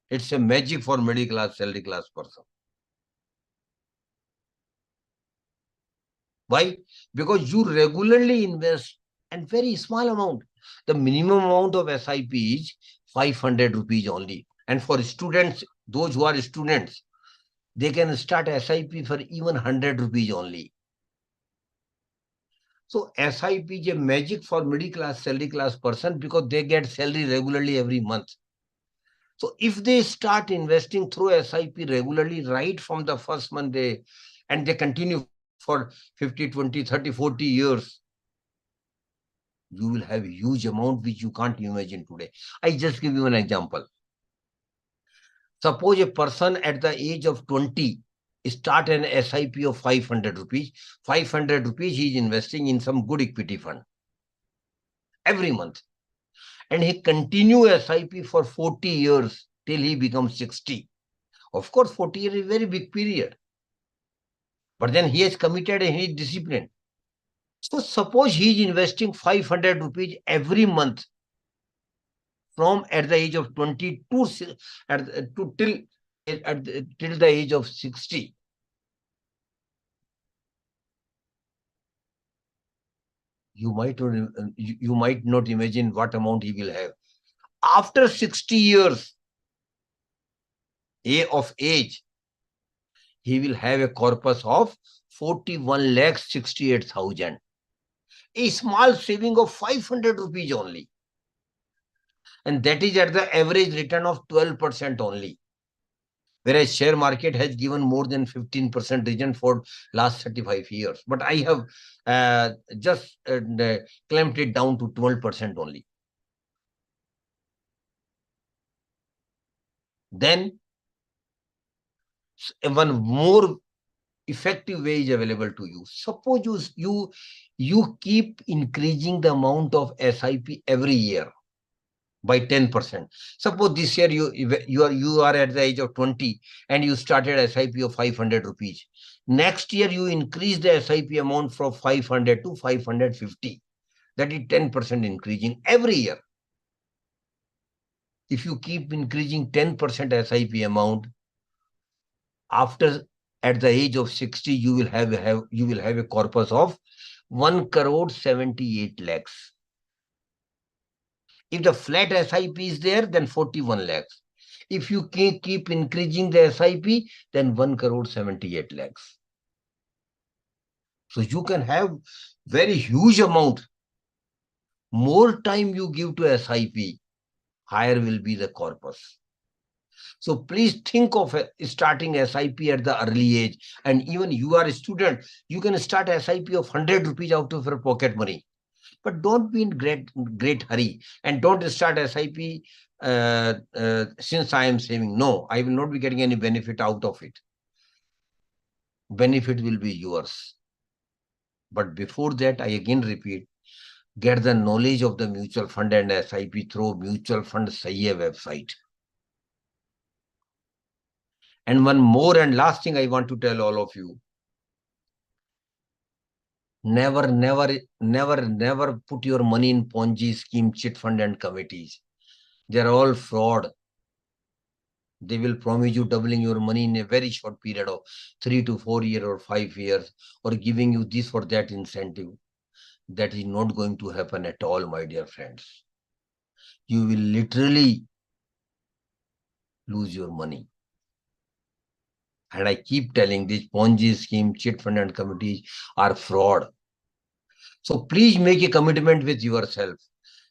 It's a magic for middle class, salary class person. Why? Because you regularly invest and very small amount. The minimum amount of SIP is 500 rupees only. And for students, those who are students, they can start SIP for even 100 rupees only. So SIP is a magic for middle class, salary class person because they get salary regularly every month. So if they start investing through SIP regularly right from the first month and they continue for 50, 20, 30, 40 years, you will have a huge amount which you can't imagine today. I just give you an example. Suppose a person at the age of 20 start an SIP of 500 rupees. 500 rupees he is investing in some good equity fund every month. And he continue SIP for 40 years till he becomes 60. Of course, 40 years is a very big period. But then he has committed and he is disciplined. So suppose he is investing 500 rupees every month from at the age of 20 to, till the age of 60. You might not imagine what amount he will have. After 60 years of age, he will have a corpus of 41,68,000. A small saving of 500 rupees only. And that is at the average return of 12% only. Whereas share market has given more than 15% return for last 35 years. But I have just clamped it down to 12% only. Then one more effective way is available to you. Suppose you keep increasing the amount of SIP every year by 10%. Suppose this year you are at the age of 20 and you started SIP of 500 rupees. Next year you increase the SIP amount from 500 to 550. That is 10% increasing every year. If you keep increasing 10% SIP amount, after at the age of 60, you will have a corpus of 1,78 lakhs. If the flat SIP is there, then 41 lakhs. If you keep increasing the SIP, then 1,78 lakhs. So you can have very huge amount. More time you give to SIP, higher will be the corpus. So please think of starting SIP at the early age. And even you are a student, you can start SIP of 100 rupees out of your pocket money. But don't be in great hurry. And don't start SIP since I am saving. No, I will not be getting any benefit out of it. Benefit will be yours. But before that, I again repeat, get the knowledge of the mutual fund and SIP through Mutual Fund Sahiye website. And one more and last thing I want to tell all of you. Never put your money in Ponzi scheme, chit fund and committees. They are all fraud. They will promise you doubling your money in a very short period of 3 to 4 years or 5 years, or giving you this or that incentive. That is not going to happen at all, my dear friends. You will literally lose your money. And I keep telling this Ponzi scheme, chit fund and committees are fraud. So please make a commitment with yourself.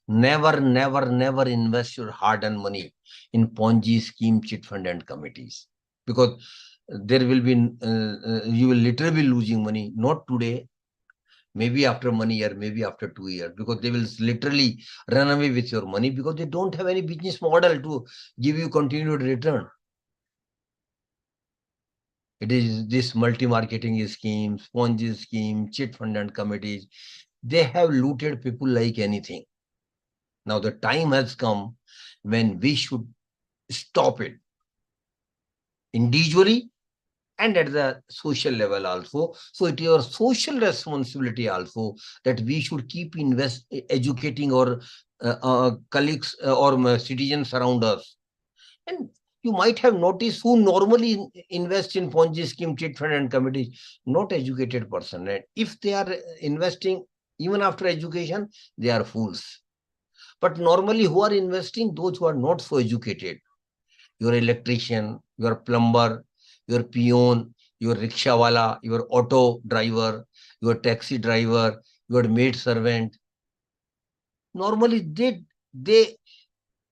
Never invest your hard-earned money in Ponzi scheme, chit fund and committees. Because there will be, you will literally be losing money, not today, maybe after 1 year, maybe after 2 years, because they will literally run away with your money because they don't have any business model to give you continued return. It is this multi-marketing schemes, Ponzi scheme, chit fund and committees. They have looted people like anything. Now the time has come when we should stop it individually and at the social level also. So it is our social responsibility also that we should keep educating our colleagues or citizens around us. And you might have noticed who normally invest in Ponzi scheme, chit fund and committees, not educated person. And if they are investing even after education, they are fools. But normally who are investing? Those who are not so educated. Your electrician, your plumber, your peon, your rickshawala, your auto driver, your taxi driver, your maid servant. Normally they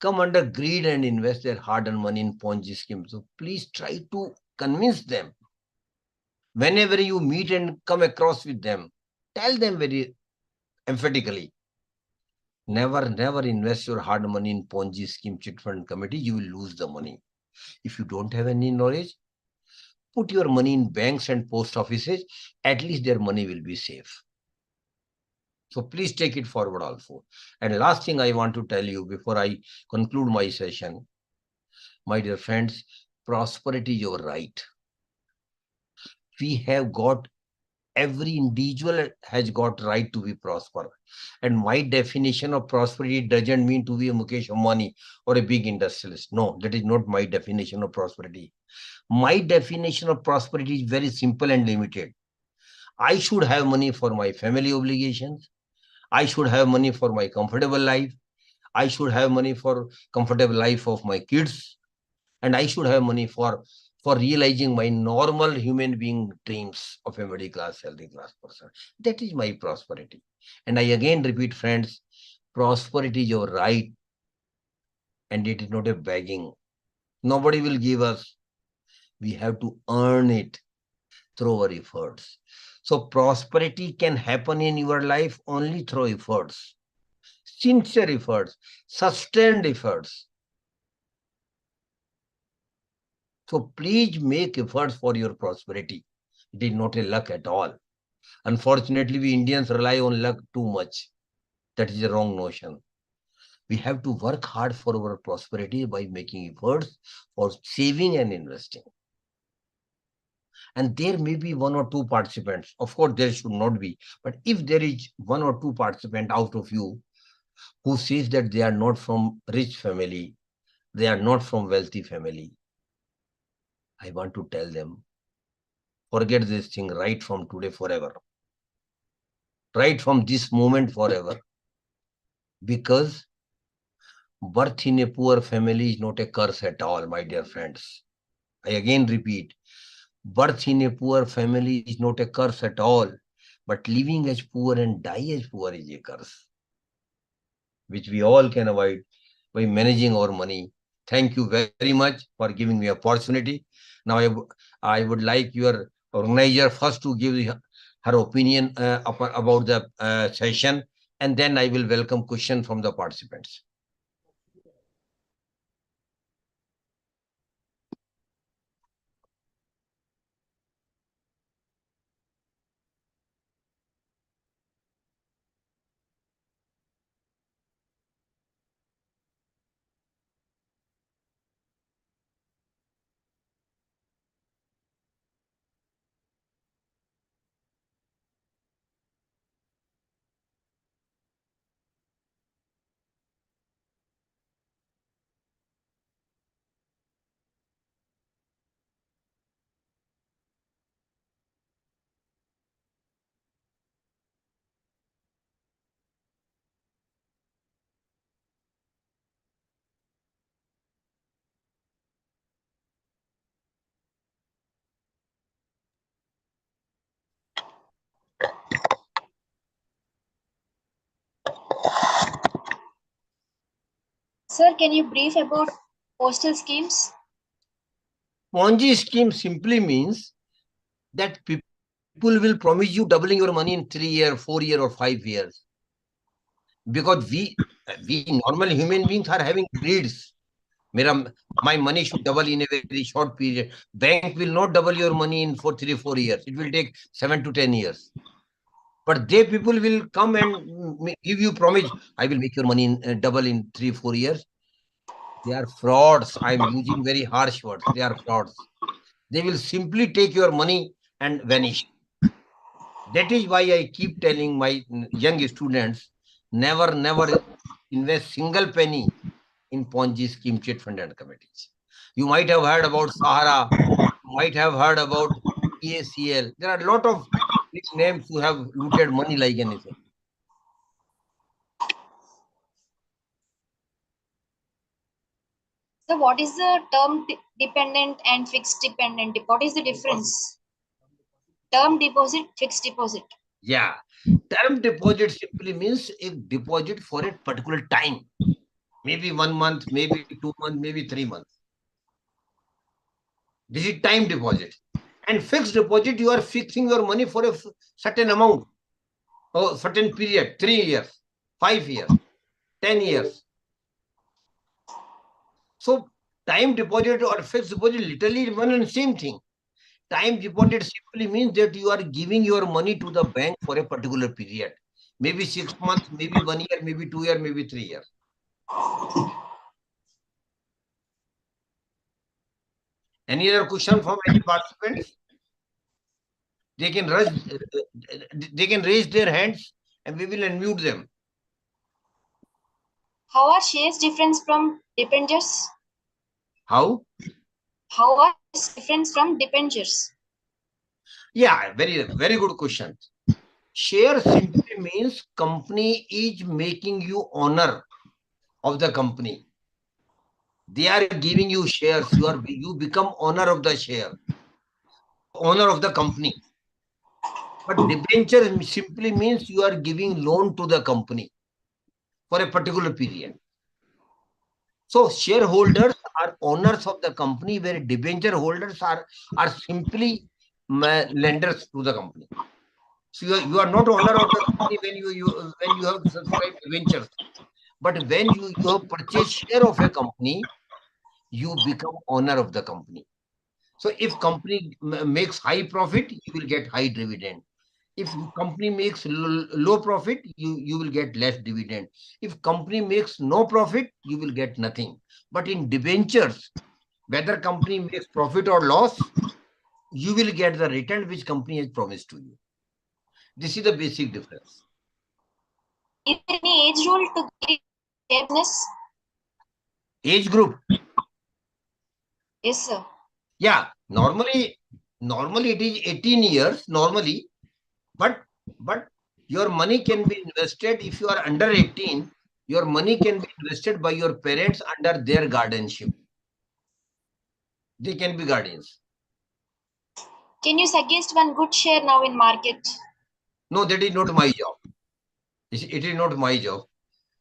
come under greed and invest their hard-earned money in Ponzi schemes. So please try to convince them. Whenever you meet and come across with them, tell them very emphatically, never invest your hard money in Ponzi scheme, chit fund committee. You will lose the money. If you don't have any knowledge, put your money in banks and post offices. At least their money will be safe. So please take it forward also. And last thing I want to tell you before I conclude my session, my dear friends, prosperity is your right. We have got, every individual has got right to be prosper. And my definition of prosperity doesn't mean to be a Mukesh Ambani or a big industrialist. No, that is not my definition of prosperity. My definition of prosperity is very simple and limited. I should have money for my family obligations. I should have money for my comfortable life. I should have money for comfortable life of my kids. And I should have money for realizing my normal human being dreams of a middle class, healthy class person. That is my prosperity. And I again repeat, friends, prosperity is your right, and it is not a begging. Nobody will give us. We have to earn it through our efforts. So prosperity can happen in your life only through efforts, sincere efforts, sustained efforts. So please make efforts for your prosperity. It is not a luck at all. Unfortunately, we Indians rely on luck too much. That is a wrong notion. We have to work hard for our prosperity by making efforts for saving and investing. And there may be one or two participants. Of course, there should not be. But if there is one or two participants out of you who says that they are not from rich family, they are not from wealthy family, I want to tell them, forget this thing right from today forever. Right from this moment forever. Because birth in a poor family is not a curse at all, my dear friends. I again repeat, birth in a poor family is not a curse at all, but living as poor and die as poor is a curse, which we all can avoid by managing our money. Thank you very much for giving me opportunity. Now I would like your organizer first to give her opinion about the session, and then I will welcome question from the participants. Sir, can you brief about postal schemes? Ponzi scheme simply means that people will promise you doubling your money in 3 years, 4 years, or 5 years. Because we normal human beings are having greeds. My money should double in a very short period. Bank will not double your money in 4 years. It will take 7 to 10 years. But they people will come and give you promise, I will make your money in, double in 3, 4 years. They are frauds. I am using very harsh words. They are frauds. They will simply take your money and vanish. That is why I keep telling my young students, never invest single penny in Ponzi scheme, chit fund and committees. You might have heard about Sahara. You might have heard about EACL. There are a lot of big names who have looted money like anything. So what is the term dependent and fixed dependent? What is the difference? Term deposit, fixed deposit. Yeah. Term deposit simply means a deposit for a particular time. Maybe 1 month, maybe 2 months, maybe 3 months. This is time deposit. And fixed deposit, you are fixing your money for a certain amount, or certain period, 3 years, 5 years, 10 years. So time deposit or fixed deposit literally one and same thing. Time deposit simply means that you are giving your money to the bank for a particular period. Maybe 6 months, maybe 1 year, maybe 2 years, maybe 3 years. Any other question from any participants? They can raise their hands and we will unmute them. How are shares different from debentures? How? How are shares different from debentures? Yeah, very good question. Share simply means company is making you owner of the company. They are giving you shares. You become owner of the share, owner of the company. But debenture simply means you are giving loan to the company for a particular period. So shareholders are owners of the company, where debenture holders are simply lenders to the company. So you are not owner of the company when you have subscribed debentures. But when you have purchased share of a company, you become owner of the company. So if company makes high profit, you will get high dividend. If company makes low profit, you will get less dividend. If company makes no profit, you will get nothing. But in debentures, whether company makes profit or loss, you will get the return which company has promised to you. This is the basic difference. Is there any age rule to get business? Age group? Yes, sir. Yeah, normally it is 18 years normally, but your money can be invested if you are under 18. Your money can be invested by your parents under their guardianship. They can be guardians. Can you suggest one good share now in market? No, that is not my job. It is not my job,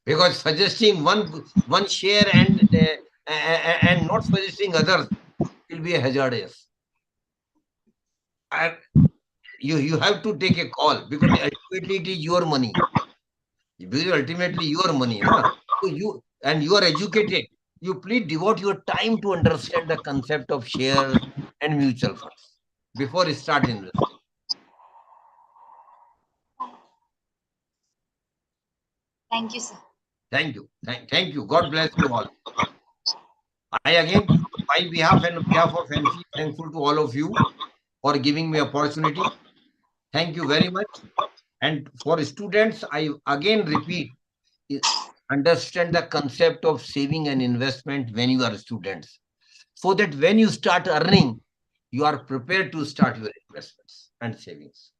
because suggesting one share and not suggesting others will be hazardous. You have to take a call, because ultimately it is your money. Because ultimately your money, na? So you are educated. You please devote your time to understand the concept of shares and mutual funds before you start investing. Thank you, sir. Thank you. Thank you. God bless you all. I again, by behalf and behalf of AMFI, thankful to all of you for giving me opportunity. Thank you very much. And for students, I again repeat, understand the concept of saving and investment when you are students, so that when you start earning, you are prepared to start your investments and savings.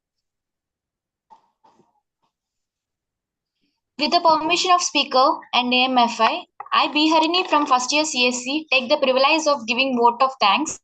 With the permission of Speaker and AMFI, I, Biharini from first year CSC, take the privilege of giving vote of thanks.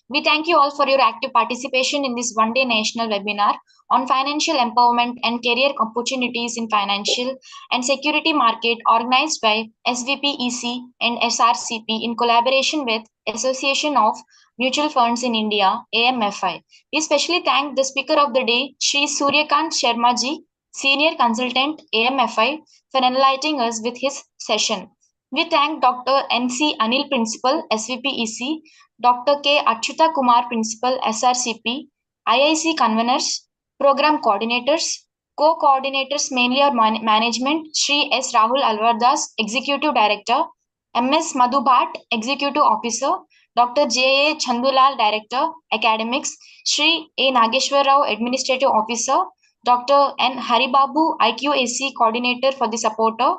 We thank you all for your active participation in this one-day national webinar on financial empowerment and career opportunities in financial and security market, organized by SVP EC and SRCP in collaboration with Association of Mutual Funds in India, AMFI. We especially thank the Speaker of the Day, Shri Suryakant Sharma ji, Senior Consultant, AMFI, for enlightening us with his session. We thank Dr. N.C. Anil, Principal, SVP-EC, Dr. K. Achyuta Kumar, Principal, SRCP, IIC Conveners, Program Coordinators, Co-coordinators mainly are management, Shri S. Rahul Alvardas, Executive Director, MS Madhu Bhatt, Executive Officer, Dr. J. A. Chandulal, Director, Academics, Shri A. Nageshwar Rao, Administrative Officer, Dr. N. Haribabu, IQAC Coordinator for the supporter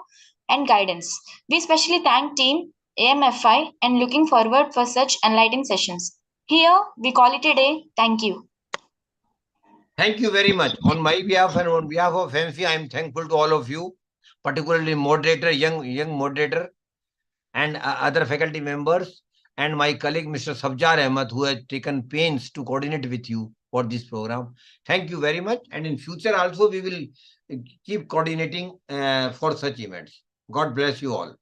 and guidance. We especially thank team AMFI and looking forward for such enlightening sessions. Here, we call it a day. Thank you. Thank you very much. On my behalf and on behalf of AMFI, I am thankful to all of you, particularly moderator, young moderator, and other faculty members, and my colleague Mr. Sabjar Ahmed, who has taken pains to coordinate with you for this program. Thank you very much. And in future also, we will keep coordinating for such events. God bless you all.